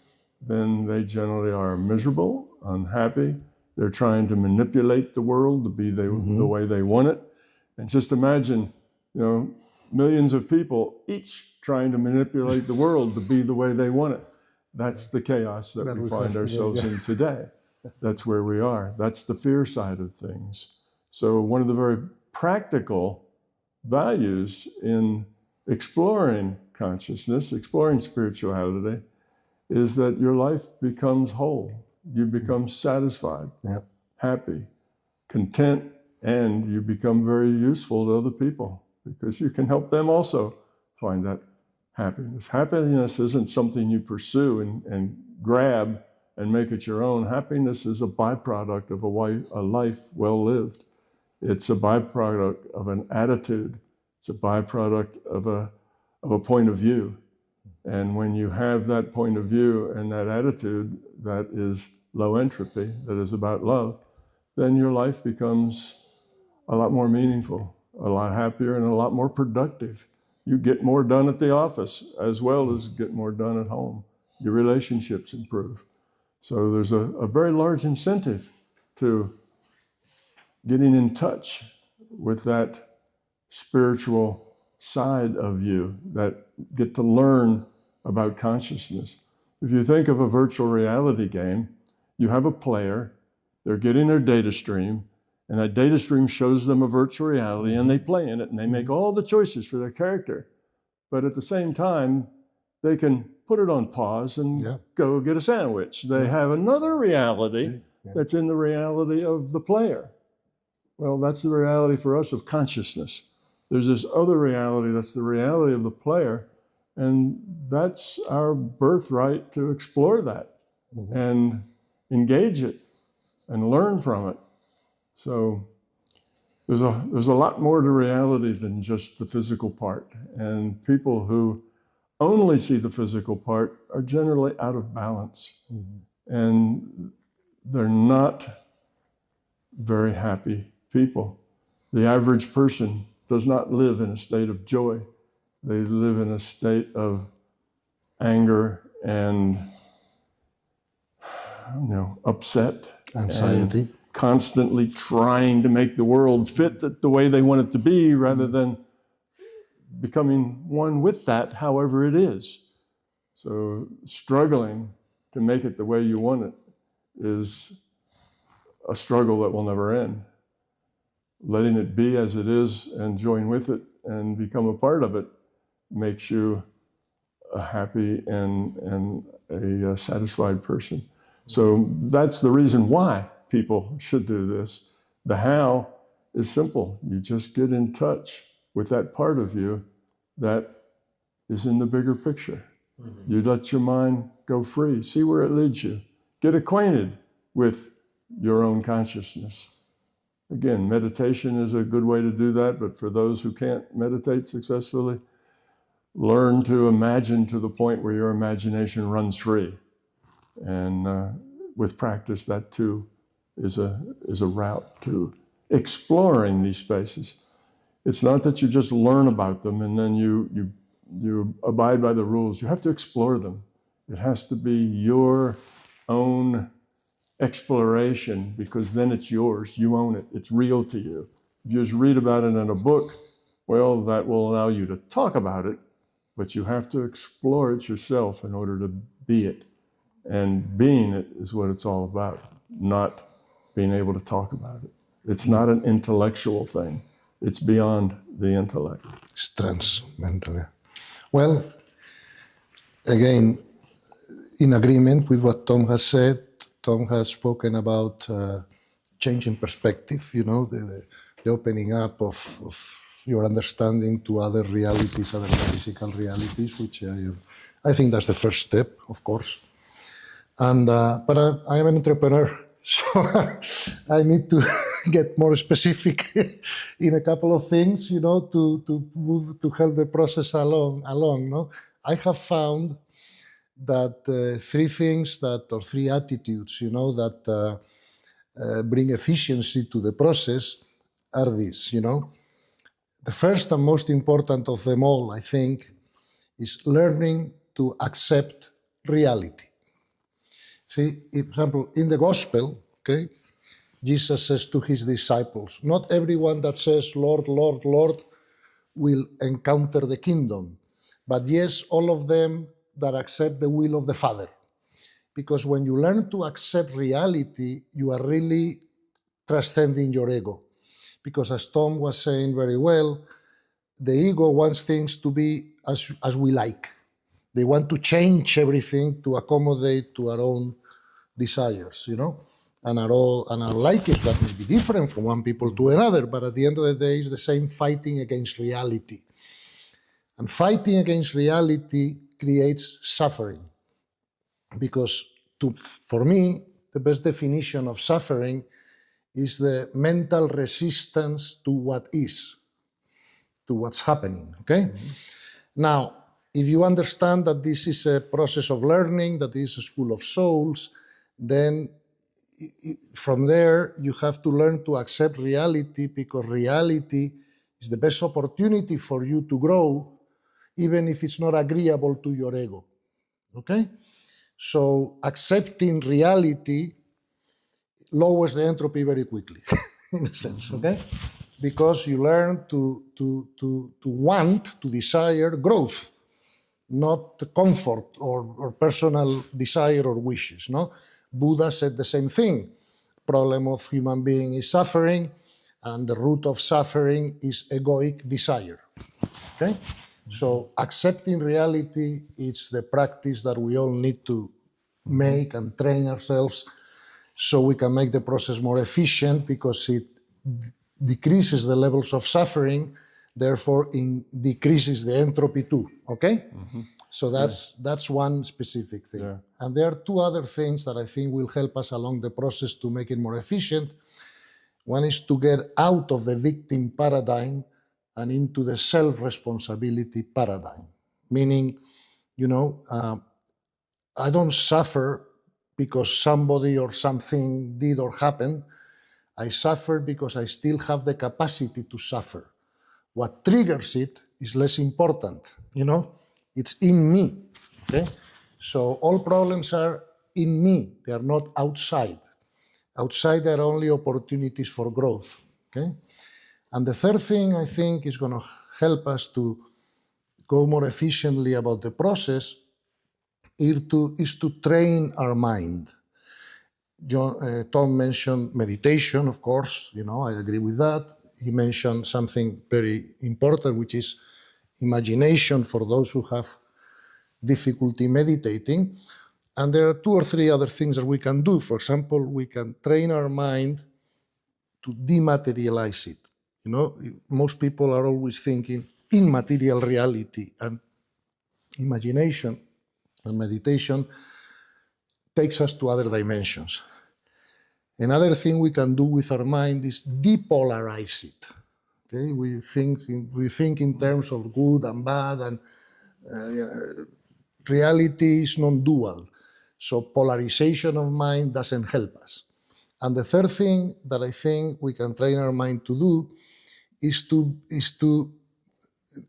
then they generally are miserable, unhappy. They're trying to manipulate the world to be the way they want it. And just imagine, millions of people each trying to manipulate the world to be the way they want it. That's the chaos that we find ourselves
today,
in today. That's where we are. That's the fear side of things. So one of the very practical values in exploring consciousness, exploring spirituality, is that your life becomes whole. You become satisfied, happy, content, and you become very useful to other people because you can help them also find that happiness. Happiness isn't something you pursue and grab and make it your own. Happiness is a byproduct of a life well lived. It's a byproduct of an attitude. It's a byproduct of a point of view. And when you have that point of view and that attitude that is low entropy, that is about love, then your life becomes a lot more meaningful, a lot happier, and a lot more productive. You get more done at the office as well as get more done at home. Your relationships improve. So there's a very large incentive to getting in touch with that spiritual side of you, that get to learn about consciousness. If you think of a virtual reality game, you have a player, they're getting their data stream, and that data stream shows them a virtual reality, and they play in it, and they make all the choices for their character. But at the same time, they can put it on pause and go get a sandwich. They have another reality that's in the reality of the player. Well, that's the reality for us of consciousness. There's this other reality that's the reality of the player, and that's our birthright to explore that and engage it and learn from it. So there's a lot more to reality than just the physical part. And people who only see the physical part are generally out of balance. And they're not very happy people. The average person does not live in a state of joy. They live in a state of anger and upset,
anxiety,
constantly trying to make the world fit the way they want it to be rather than becoming one with that, however it is. So struggling to make it the way you want it is a struggle that will never end. Letting it be as it is and join with it and become a part of it makes you a happy and a satisfied person. So that's the reason why people should do this. The how is simple. You just get in touch with that part of you that is in the bigger picture. You let your mind go free. See where it leads you. Get acquainted with your own consciousness. Again, meditation is a good way to do that, but for those who can't meditate successfully, learn to imagine to the point where your imagination runs free. And with practice, that too is a route to exploring these spaces. It's not that you just learn about them and then you abide by the rules. You have to explore them. It has to be your own exploration, because then it's yours. You own it. It's real to you. If you just read about it in a book, well, that will allow you to talk about it, but you have to explore it yourself in order to be it. And being it is what it's all about, not being able to talk about it. It's not an intellectual thing. It's beyond the intellect.
It's transcendental. Well, again, in agreement with what Tom has said, Tom has spoken about changing perspective, the opening up of your understanding to other realities, other physical realities, which I think that's the first step, of course. And but I am an entrepreneur, so I need to get more specific in a couple of things, to help the process along. No, I have found that three attitudes, that bring efficiency to the process are these. The first and most important of them all, I think, is learning to accept reality. See, for example, in the gospel, Jesus says to his disciples, not everyone that says, Lord, Lord, Lord, will encounter the kingdom, but yes, all of them that accept the will of the Father. because when you learn to accept reality, you are really transcending your ego. Because as Tom was saying very well, the ego wants things to be as we like. They want to change everything to accommodate to our own desires, you know, and our likes that may be different from one people to another, but at the end of the day, it's the same fighting against reality. And fighting against reality creates suffering. Because for me, the best definition of suffering is the mental resistance to what is, to what's happening, okay? Now, if you understand that this is a process of learning, that is a school of souls, then from there you have to learn to accept reality, because reality is the best opportunity for you to grow, even if it's not agreeable to your ego, okay? So accepting reality lowers the entropy very quickly, in a sense, okay? Because you learn to want, to desire growth, not comfort or personal desire or wishes, no? Buddha said the same thing. Problem of human being is suffering, and the root of suffering is egoic desire, okay? So accepting reality is the practice that we all need to make and train ourselves so we can make the process more efficient, because it decreases the levels of suffering, therefore decreases the entropy too, okay? So that's one specific thing. Yeah. And there are two other things that I think will help us along the process to make it more efficient. One is to get out of the victim paradigm and into the self-responsibility paradigm, meaning, you know, I don't suffer because somebody or something did or happened. I suffer because I still have the capacity to suffer. What triggers it is less important, you know? It's in me, okay? So all problems are in me. They are not outside. Outside, there are only opportunities for growth, okay? And the third thing I think is going to help us to go more efficiently about the process is to train our mind. Tom mentioned meditation, of course, you know, I agree with that. He mentioned something very important, which is imagination for those who have difficulty meditating. And there are 2 or 3 other things that we can do. For example, we can train our mind to dematerialize it. You know, most people are always thinking in material reality, and imagination and meditation takes us to other dimensions. Another thing we can do with our mind is depolarize it. Okay, we think in terms of good and bad, and reality is non-dual. So polarization of mind doesn't help us. And the third thing that I think we can train our mind to do is to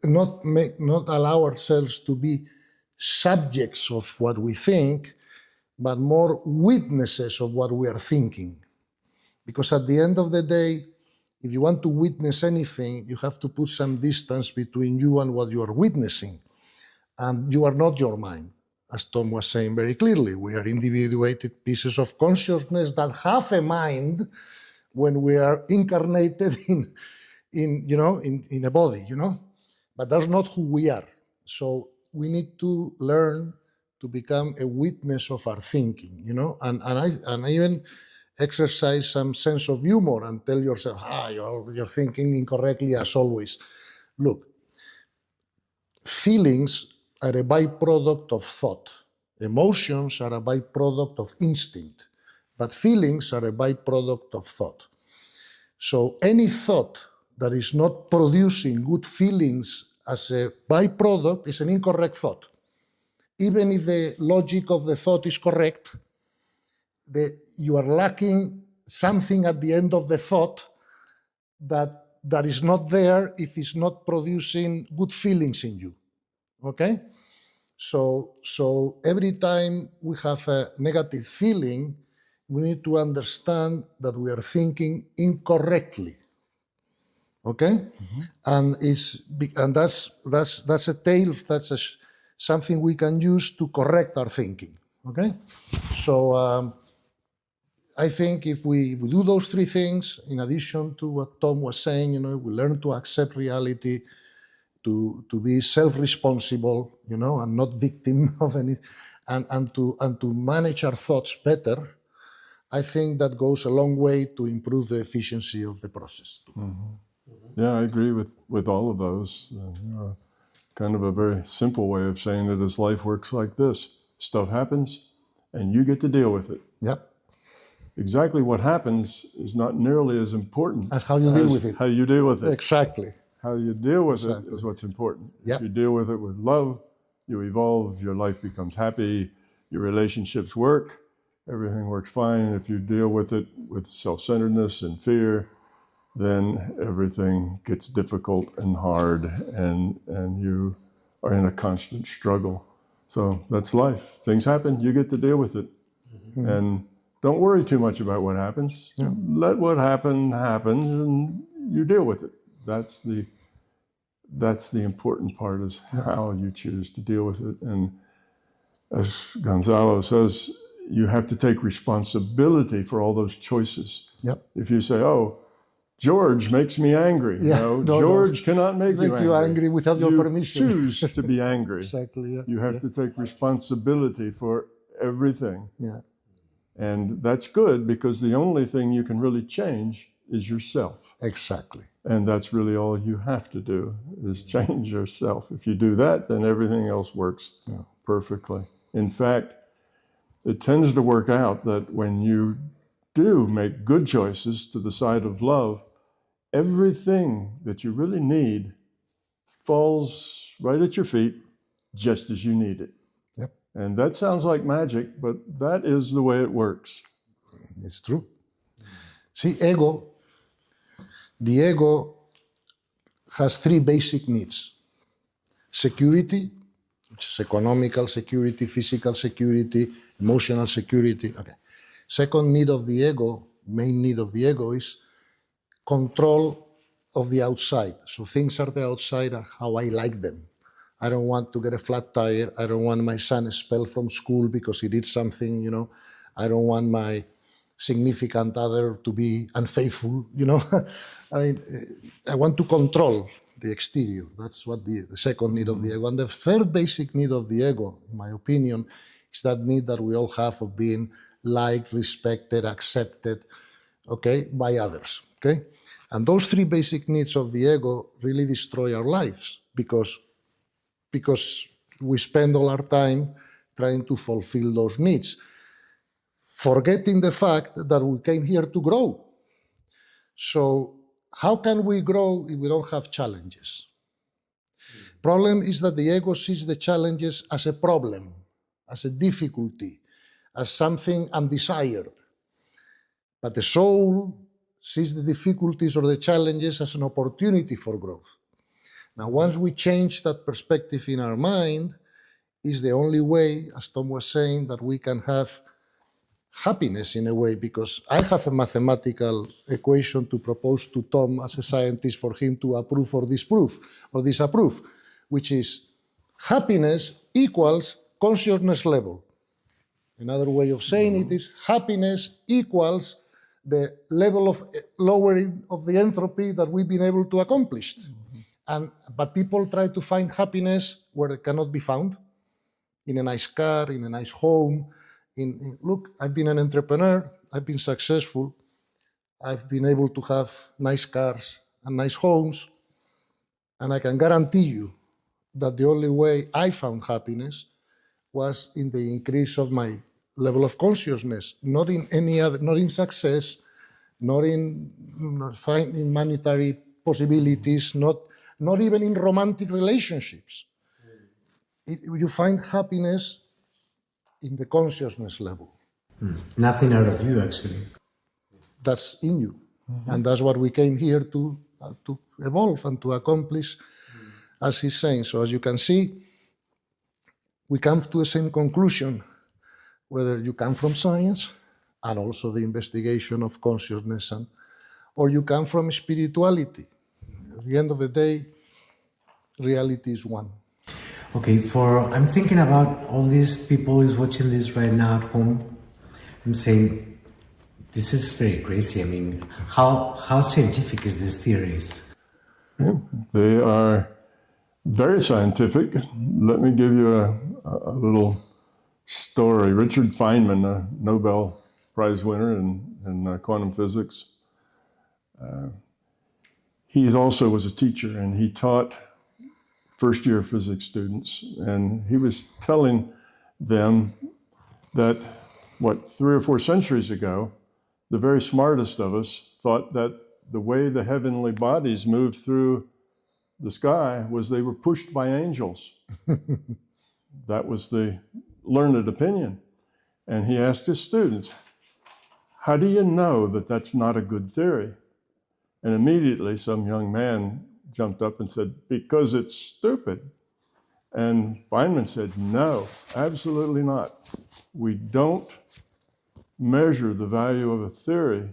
not allow ourselves to be subjects of what we think, but more witnesses of what we are thinking. Because at the end of the day, if you want to witness anything, you have to put some distance between you and what you are witnessing. And you are not your mind. As Tom was saying very clearly, we are individuated pieces of consciousness that have a mind when we are incarnated in a body, you know? But that's not who we are. So we need to learn to become a witness of our thinking, you know? And I even exercise some sense of humor and tell yourself, you're thinking incorrectly as always. Look, feelings are a byproduct of thought. Emotions are a byproduct of instinct, but feelings are a byproduct of thought. So any thought that is not producing good feelings as a byproduct is an incorrect thought. Even if the logic of the thought is correct, you are lacking something at the end of the thought that is not there if it's not producing good feelings in you. Okay? So every time we have a negative feeling, we need to understand that we are thinking incorrectly. Okay? Mm-hmm. And that's a tale, something we can use to correct our thinking. Okay? So I think if we do those three things, in addition to what Tom was saying, we learn to accept reality, to be self-responsible, and not victim of any, and to manage our thoughts better, I think that goes a long way to improve the efficiency of the process.
Yeah, I agree with all of those. Kind of a very simple way of saying it is life works like this. Stuff happens, and you get to deal with it.
Yep.
Exactly what happens is not nearly as important
as how you deal with it.
How you deal with it.
Exactly.
How you deal with it is what's important.
Yep.
If you deal with it with love, you evolve, your life becomes happy, your relationships work, everything works fine. If you deal with it with self-centeredness and fear, then everything gets difficult and hard, and you are in a constant struggle. So that's life. Things happen, you get to deal with it. Mm-hmm. And don't worry too much about what happens. Yeah. Let what happen, and you deal with it. That's the important part, is how you choose to deal with it. And as Gonzalo says, you have to take responsibility for all those choices.
Yep.
If you say, oh, George makes me angry. George cannot make you angry
without your permission.
You choose to be angry.
Exactly. Yeah.
You have to take responsibility for everything.
Yeah.
And that's good, because the only thing you can really change is yourself.
Exactly.
And that's really all you have to do, is change yourself. If you do that, then everything else works perfectly. In fact, it tends to work out that when you do make good choices to the side of love, everything that you really need falls right at your feet just as you need it.
Yep.
And that sounds like magic, but that is the way it works.
It's true. See, the ego has three basic needs. Security, which is economical security, physical security, emotional security. Okay. Second need of the ego, main need of the ego, is control of the outside. So things are the outside are how I like them. I don't want to get a flat tire. I don't want my son expelled from school because he did something, I don't want my significant other to be unfaithful, I want to control the exterior. That's what the second need of the ego. And the third basic need of the ego, in my opinion, is that need that we all have of being liked, respected, accepted, by others, And those three basic needs of the ego really destroy our lives because we spend all our time trying to fulfill those needs, forgetting the fact that we came here to grow. So how can we grow if we don't have challenges? Problem is that the ego sees the challenges as a problem, as a difficulty, as something undesired. But the soul sees the difficulties or the challenges as an opportunity for growth. Now, once we change that perspective in our mind, is the only way, as Tom was saying, that we can have happiness in a way, because I have a mathematical equation to propose to Tom as a scientist for him to approve or disapprove, which is happiness equals consciousness level. Another way of saying it is happiness equals the level of lowering of the entropy that we've been able to accomplish. But people try to find happiness where it cannot be found, in a nice car, in a nice home. Look, I've been an entrepreneur, I've been successful, I've been able to have nice cars and nice homes, and I can guarantee you that the only way I found happiness was in the increase of my level of consciousness, not in any other, not in success, not in finding monetary possibilities, not even in romantic relationships. You find happiness in the consciousness level.
Nothing out of you, actually.
That's in you. And that's what we came here to evolve and to accomplish, as he's saying. So as you can see, we come to the same conclusion, whether you come from science and also the investigation of consciousness, or you come from spirituality. At the end of the day, reality is one.
Okay, I'm thinking about all these people who's watching this right now at home. I'm saying, this is very crazy. I mean, how scientific is these theories?
Yeah, they are very scientific. Let me give you a little story. Richard Feynman, a Nobel Prize winner in quantum physics, he also was a teacher, and he taught first-year physics students. And he was telling them that, 3 or 4 centuries ago, the very smartest of us thought that the way the heavenly bodies moved through the sky was they were pushed by angels. That was the learned opinion. And he asked his students, how do you know that that's not a good theory? And immediately some young man jumped up and said, because it's stupid. And Feynman said, no, absolutely not. We don't measure the value of a theory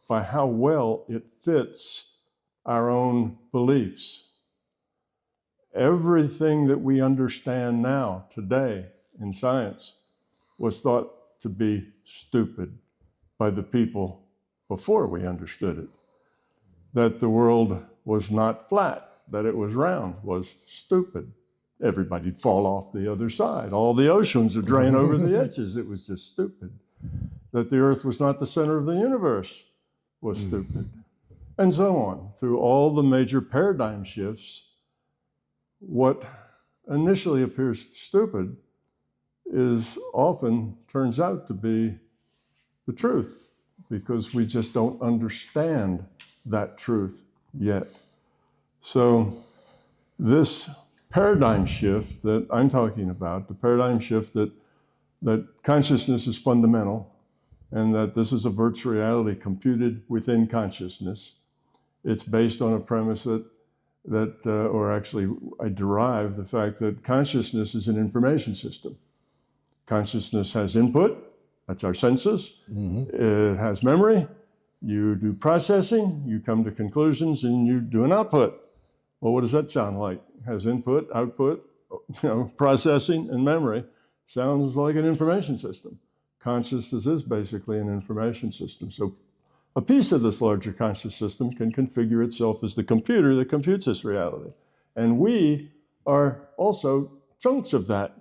by how well it fits our own beliefs. Everything that we understand now, today, in science, was thought to be stupid by the people before we understood it. That the world was not flat, that it was round, was stupid. Everybody'd fall off the other side. All the oceans would drain over the edges. It was just stupid. That the earth was not the center of the universe was stupid. And so on. Through all the major paradigm shifts, what initially appears stupid often turns out to be the truth, because we just don't understand that truth yet. So this paradigm shift that I'm talking about, the paradigm shift that consciousness is fundamental, and that this is a virtual reality computed within consciousness. It's based on a premise or actually I derive the fact that consciousness is an information system. Consciousness has input, that's our senses. It has memory. You do processing, you come to conclusions, and you do an output. Well, what does that sound like? It has input, output, processing, and memory. Sounds like an information system. Consciousness is basically an information system. So a piece of this larger conscious system can configure itself as the computer that computes this reality. And we are also chunks of that.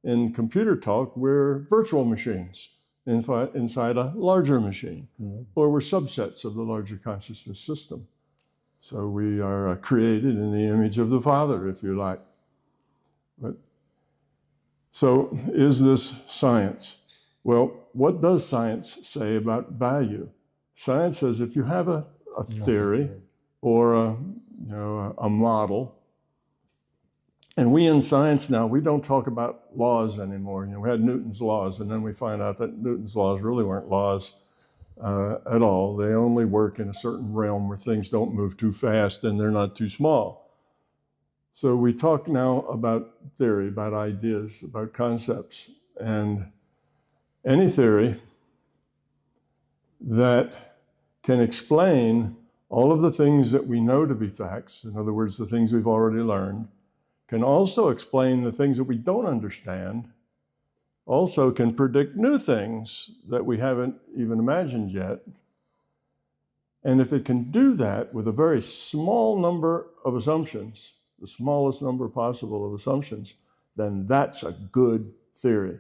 In computer talk, we're virtual machines inside a larger machine, or we're subsets of the larger consciousness system. So we are created in the image of the Father, if you like. So is this science? Well, what does science say about value? Science says if you have a theory or a model, and we in science now, we don't talk about laws anymore. We had Newton's laws, and then we find out that Newton's laws really weren't laws at all. They only work in a certain realm where things don't move too fast and they're not too small. So we talk now about theory, about ideas, about concepts, and any theory that can explain all of the things that we know to be facts, in other words, the things we've already learned, can also explain the things that we don't understand, also can predict new things that we haven't even imagined yet. And if it can do that with a very small number of assumptions, the smallest number possible of assumptions, then that's a good theory.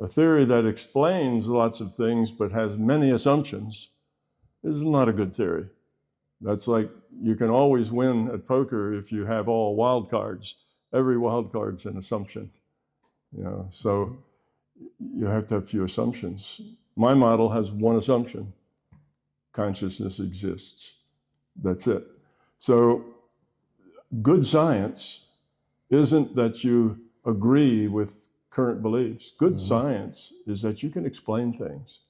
A theory that explains lots of things but has many assumptions is not a good theory. That's like you can always win at poker if you have all wild cards. Every wild card's an assumption. So you have to have few assumptions. My model has one assumption: consciousness exists. That's it. So good science isn't that you agree with current beliefs. Good science is that you can explain things.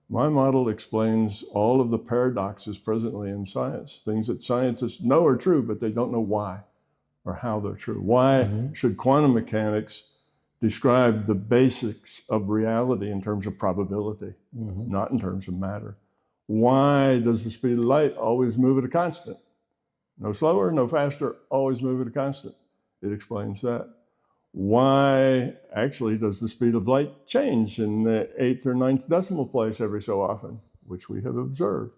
My model explains all of the paradoxes presently in science, things that scientists know are true, but they don't know why or how they're true. Why should quantum mechanics describe the basics of reality in terms of probability, not in terms of matter? Why does the speed of light always move at a constant? No slower, no faster, always move at a constant. It explains that. Why actually does the speed of light change in the 8th or 9th decimal place every so often, which we have observed?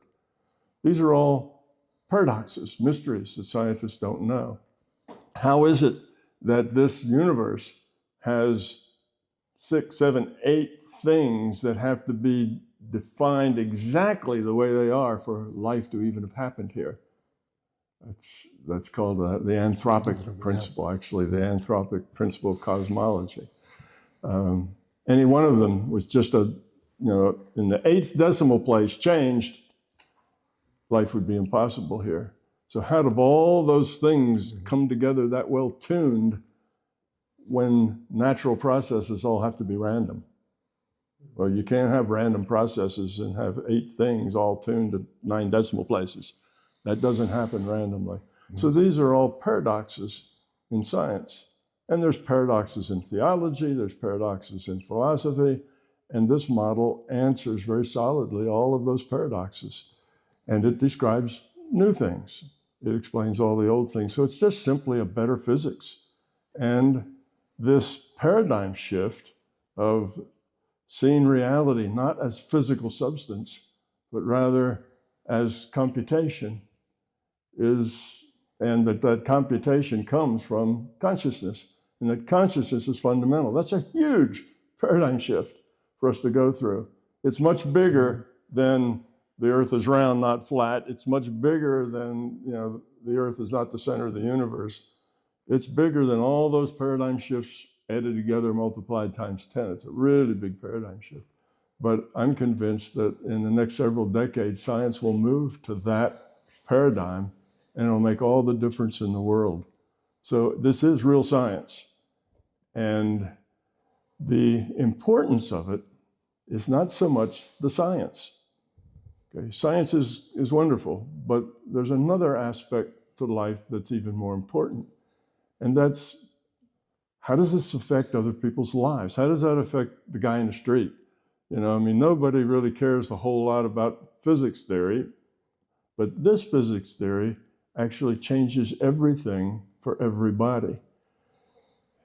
These are all paradoxes, mysteries that scientists don't know. How is it that this universe has 6, 7, 8 things that have to be defined exactly the way they are for life to even have happened here? That's called the anthropic principle, actually, the anthropic principle of cosmology. Any one of them was just in the 8th decimal place changed, life would be impossible here. So how do all those things come together that well tuned when natural processes all have to be random? Well, you can't have random processes and have 8 things all tuned to 9 decimal places. That doesn't happen randomly. So these are all paradoxes in science. And there's paradoxes in theology, there's paradoxes in philosophy, and this model answers very solidly all of those paradoxes. And it describes new things. It explains all the old things. So it's just simply a better physics. And this paradigm shift of seeing reality not as physical substance, but rather as computation and that computation comes from consciousness, and that consciousness is fundamental. That's a huge paradigm shift for us to go through. It's much bigger than the earth is round, not flat. It's much bigger than, the earth is not the center of the universe. It's bigger than all those paradigm shifts added together, multiplied times 10. It's a really big paradigm shift. But I'm convinced that in the next several decades, science will move to that paradigm, and it'll make all the difference in the world. So this is real science. And the importance of it is not so much the science. Okay, science is wonderful, but there's another aspect to life that's even more important. And that's, how does this affect other people's lives? How does that affect the guy in the street? Nobody really cares a whole lot about physics theory, but this physics theory actually changes everything for everybody.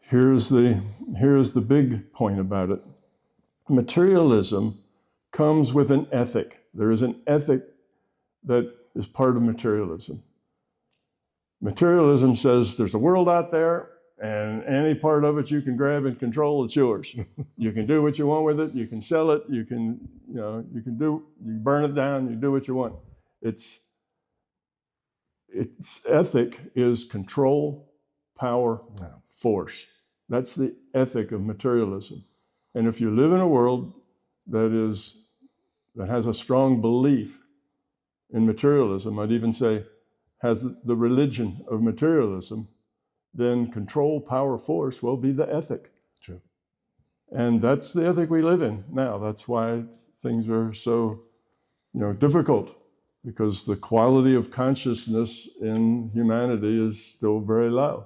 Here's the big point about it. Materialism comes with an ethic. There is an ethic that is part of materialism. Materialism says there's a world out there, and any part of it you can grab and control, it's yours. You can do what you want with it, you can sell it, you can burn it down, you do what you want. Its ethic is control, power, force. That's the ethic of materialism. And if you live in a world that has a strong belief in materialism, I'd even say has the religion of materialism, then control, power, force will be the ethic.
True.
And that's the ethic we live in now. That's why things are so difficult, because the quality of consciousness in humanity is still very low.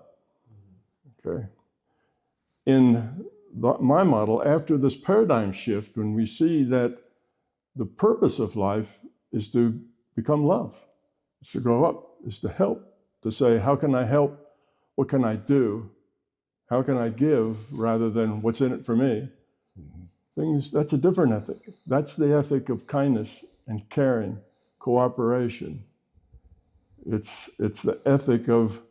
Okay. In my model, after this paradigm shift, when we see that the purpose of life is to become love, is to grow up, is to help, to say, how can I help? What can I do? How can I give, rather than what's in it for me? That's a different ethic. That's the ethic of kindness and caring, cooperation. It's the ethic of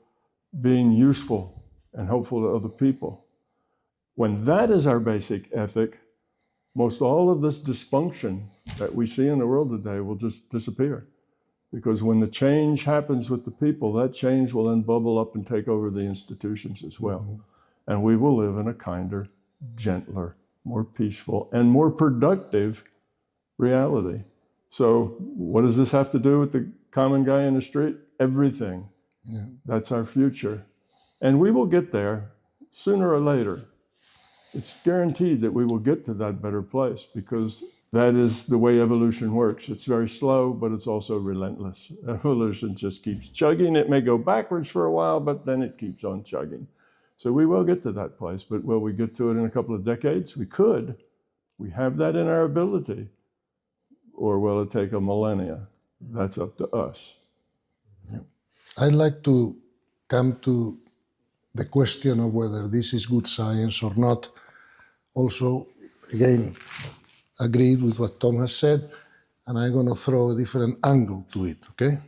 being useful and helpful to other people. When that is our basic ethic, most all of this dysfunction that we see in the world today will just disappear. Because when the change happens with the people, that change will then bubble up and take over the institutions as well. And we will live in a kinder, gentler, more peaceful, and more productive reality. So what does this have to do with the common guy in the street? Everything. Yeah. That's our future. And we will get there sooner or later. It's guaranteed that we will get to that better place, because that is the way evolution works. It's very slow, but it's also relentless. Evolution just keeps chugging. It may go backwards for a while, but then it keeps on chugging. So we will get to that place, but will we get to it in a couple of decades? We could. We have that in our ability. Or will it take a millennia? That's up to us.
Yeah. I'd like to come to the question of whether this is good science or not, also, again, agreed with what Tom has said, and I'm going to throw a different angle to it, okay?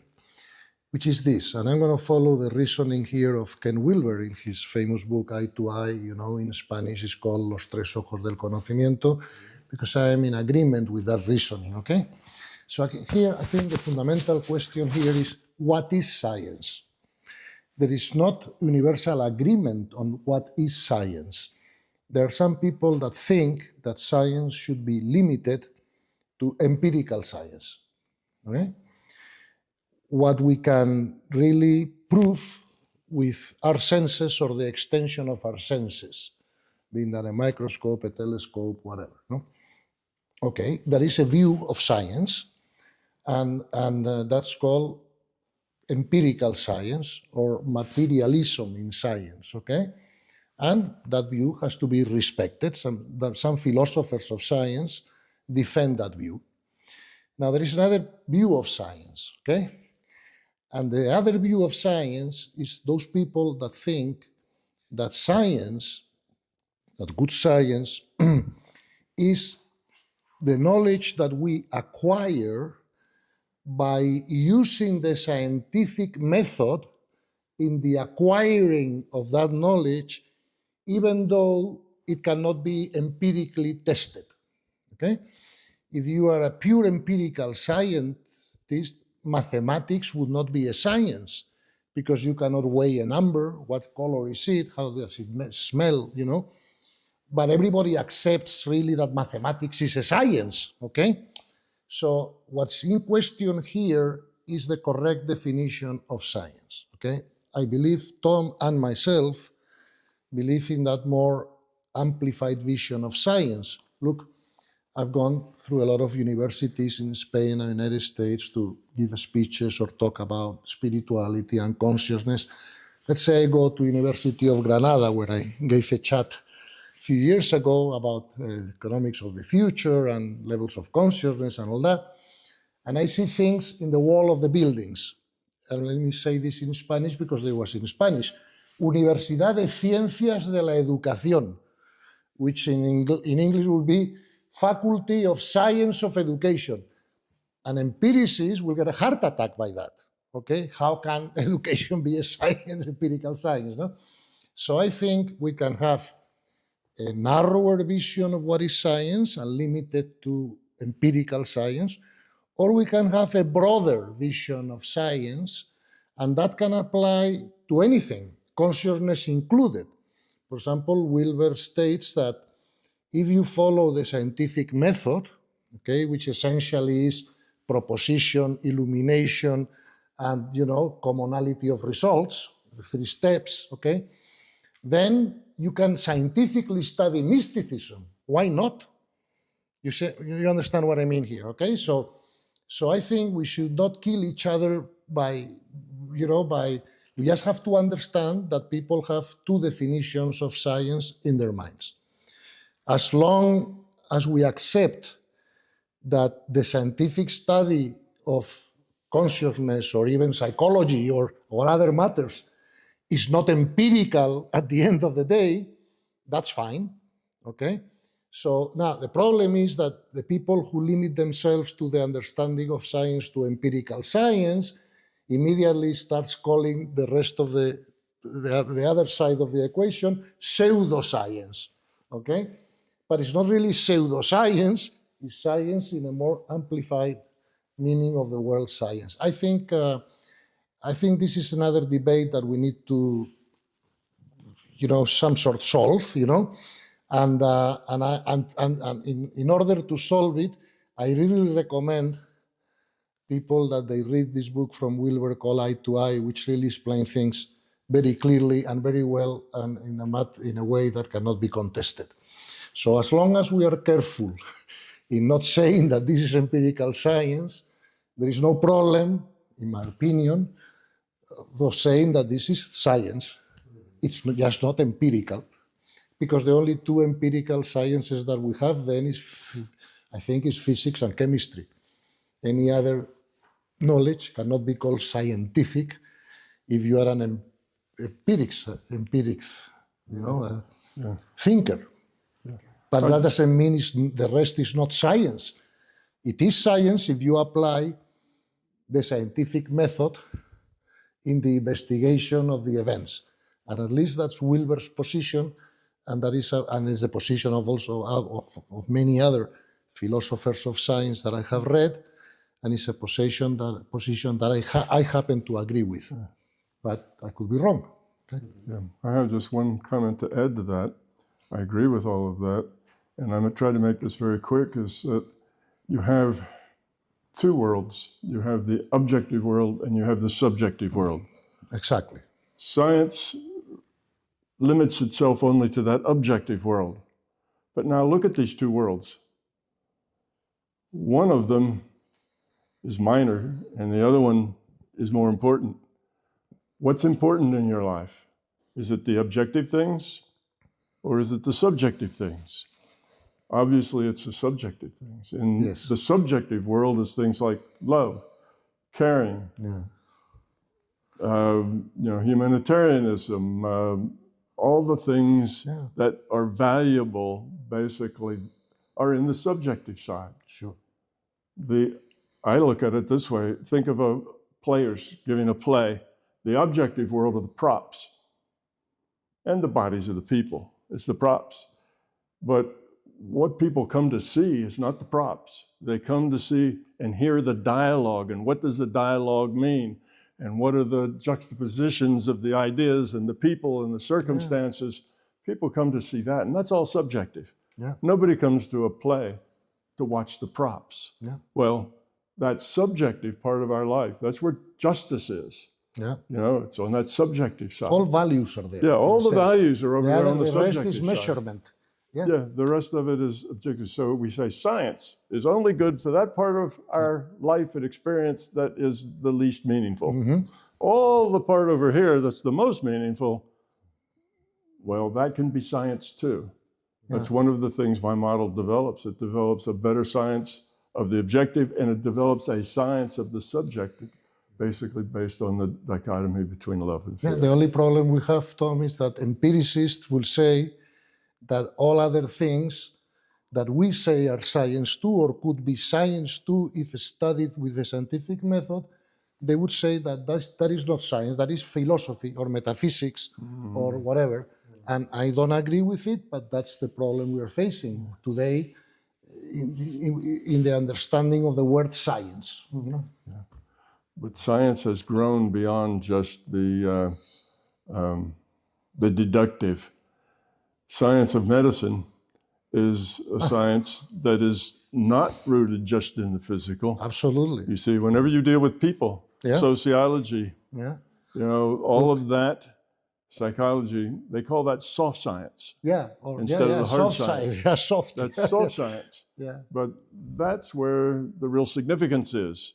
Which is this, and I'm going to follow the reasoning here of Ken Wilber in his famous book, Eye to Eye, you know, in Spanish it's called Los Tres Ojos del Conocimiento, because I am in agreement with that reasoning, okay? So here, I think the fundamental question here is, what is science? There is not universal agreement on what is science. There are some people that think that science should be limited to empirical science, okay? What we can really prove with our senses or the extension of our senses, being that a microscope, a telescope, whatever. No? Okay, there is a view of science, and that's called empirical science or materialism in science, okay? And that view has to be respected. Some philosophers of science defend that view. Now, there is another view of science, okay? And the other view of science is those people that think that science, that good science, is the knowledge that we acquire by using the scientific method in the acquiring of that knowledge, even though it cannot be empirically tested, okay? If you are a pure empirical scientist, mathematics would not be a science because you cannot weigh a number, what color is it, how does it smell, you know? But everybody accepts really that mathematics is a science, okay? So what's in question here is the correct definition of science, okay? I believe Tom and myself believe in that more amplified vision of science. Look, I've gone through a lot of universities in Spain and United States to give speeches or talk about spirituality and consciousness. Let's say I go to University of Granada, where I gave a chat a few years ago about economics of the future and levels of consciousness and all that. And I see things in the wall of the buildings. And let me say this in Spanish because they was in Spanish. Universidad de Ciencias de la Educación, which in English would be Faculty of Science of Education. An empiricist will get a heart attack by that, okay? How can education be a science, empirical science, no? So I think we can have a narrower vision of what is science and limited to empirical science, or we can have a broader vision of science, and that can apply to anything, consciousness included. For example, Wilber states that if you follow the scientific method, okay, which essentially is proposition, illumination, and, you know, commonality of results, the 3 steps, okay, then you can scientifically study mysticism. Why not? You understand what I mean here, okay? So I think we should not kill each other by, we just have to understand that people have 2 definitions of science in their minds. As long as we accept that the scientific study of consciousness or even psychology or other matters is not empirical at the end of the day, that's fine, okay? So now the problem is that the people who limit themselves to the understanding of science to empirical science immediately starts calling the rest of the other side of the equation pseudoscience, okay? But it's not really pseudoscience, it's science in a more amplified meaning of the word science. I think this is another debate that we need to, some sort solve, and in order to solve it, I really recommend people that they read this book from Wilber called Eye to Eye, which really explains things very clearly and very well and in a way that cannot be contested. So as long as we are careful in not saying that this is empirical science, there is no problem, in my opinion, of saying that this is science. It's just not empirical, because the only 2 empirical sciences that we have then is, I think, is physics and chemistry. Any other knowledge cannot be called scientific if you are an empirics, thinker. But that doesn't mean the rest is not science. It is science if you apply the scientific method in the investigation of the events. And at least that's Wilber's position, and that is the position of also of many other philosophers of science that I have read, and it's a position that I happen to agree with. But I could be wrong. Okay?
Yeah. I have just one comment to add to that. I agree with all of that, and I'm going to try to make this very quick, is that you have two worlds. You have the objective world and you have the subjective world.
Exactly.
Science limits itself only to that objective world. But now look at these two worlds. One of them is minor and the other one is more important. What's important in your life? Is it the objective things or is it the subjective things? Obviously, it's the subjective things. In the subjective world is things like love, caring, humanitarianism, all the things that are valuable, basically, are in the subjective side.
Sure.
I look at it this way. Think of players giving a play. The objective world are the props and the bodies of the people. It's the props. But what people come to see is not the props. They come to see and hear the dialogue, and what does the dialogue mean, and what are the juxtapositions of the ideas and the people and the circumstances. People come to see that, and that's all subjective. Nobody comes to a play to watch the props. Well, that subjective part of our life, that's where justice is. It's on that subjective side.
All values are there.
Yeah, all the values are over there on the subjective side.
The rest is measurement.
The rest of it is objective. So we say science is only good for that part of our life and experience that is the least meaningful. All the part over here that's the most meaningful, well, that can be science too. That's one of the things my model develops. It develops a better science of the objective, and it develops a science of the subjective, basically based on the dichotomy between love and fear.
The only problem we have, Tom, is that empiricists will say that all other things that we say are science too, or could be science too if studied with the scientific method, they would say that that is not science, that is philosophy or metaphysics or whatever. And I don't agree with it, but that's the problem we are facing today in the understanding of the word science.
But science has grown beyond just the deductive. Science of medicine is a science that is not rooted just in the physical.
Absolutely.
You see, whenever you deal with people, sociology, all of that, psychology, they call that soft science. Instead of the hard science. That's soft science. But that's where the real significance is.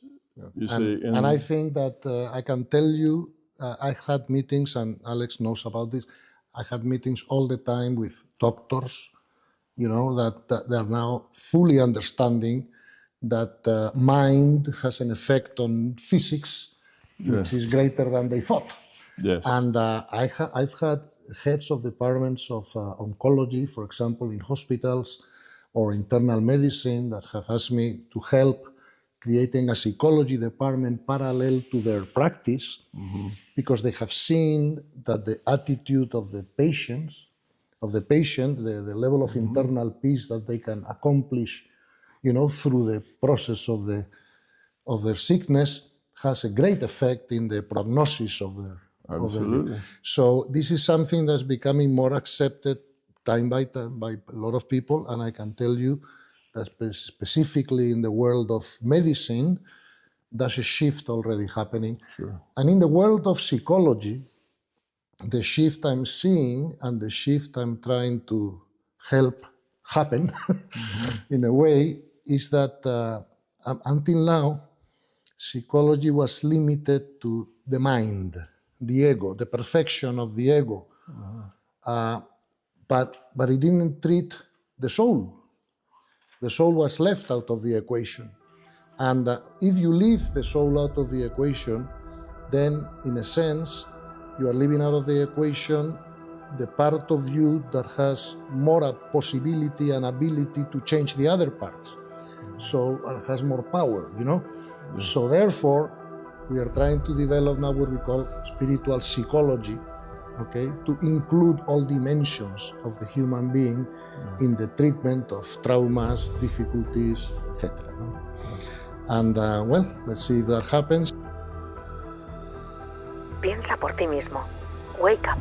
You see.
And I think that I can tell you, I had meetings, and Alex knows about this, I had meetings all the time with doctors, that they're now fully understanding that mind has an effect on physics, which is greater than they thought. And I've had heads of departments of oncology, for example, in hospitals or internal medicine that have asked me to help creating a psychology department parallel to their practice, because they have seen that the attitude of the patient, the level of internal peace that they can accomplish, through the process of their sickness, has a great effect in the prognosis of their.
Absolutely.
So this is something that's becoming more accepted time by time by a lot of people, and I can tell you that specifically in the world of medicine, there's a shift already happening. And in the world of psychology, the shift I'm seeing and the shift I'm trying to help happen in a way is that until now, psychology was limited to the mind, the ego, the perfection of the ego. But it didn't treat the soul. The soul was left out of the equation. And if you leave the soul out of the equation, then in a sense, you are leaving out of the equation the part of you that has more a possibility and ability to change the other parts. So it has more power, you know? So therefore, we are trying to develop now what we call spiritual psychology, okay, to include all dimensions of the human being in the treatment of traumas, difficulties, etc. No? And well, let's see if that happens.
Piensa por ti mismo. Wake up.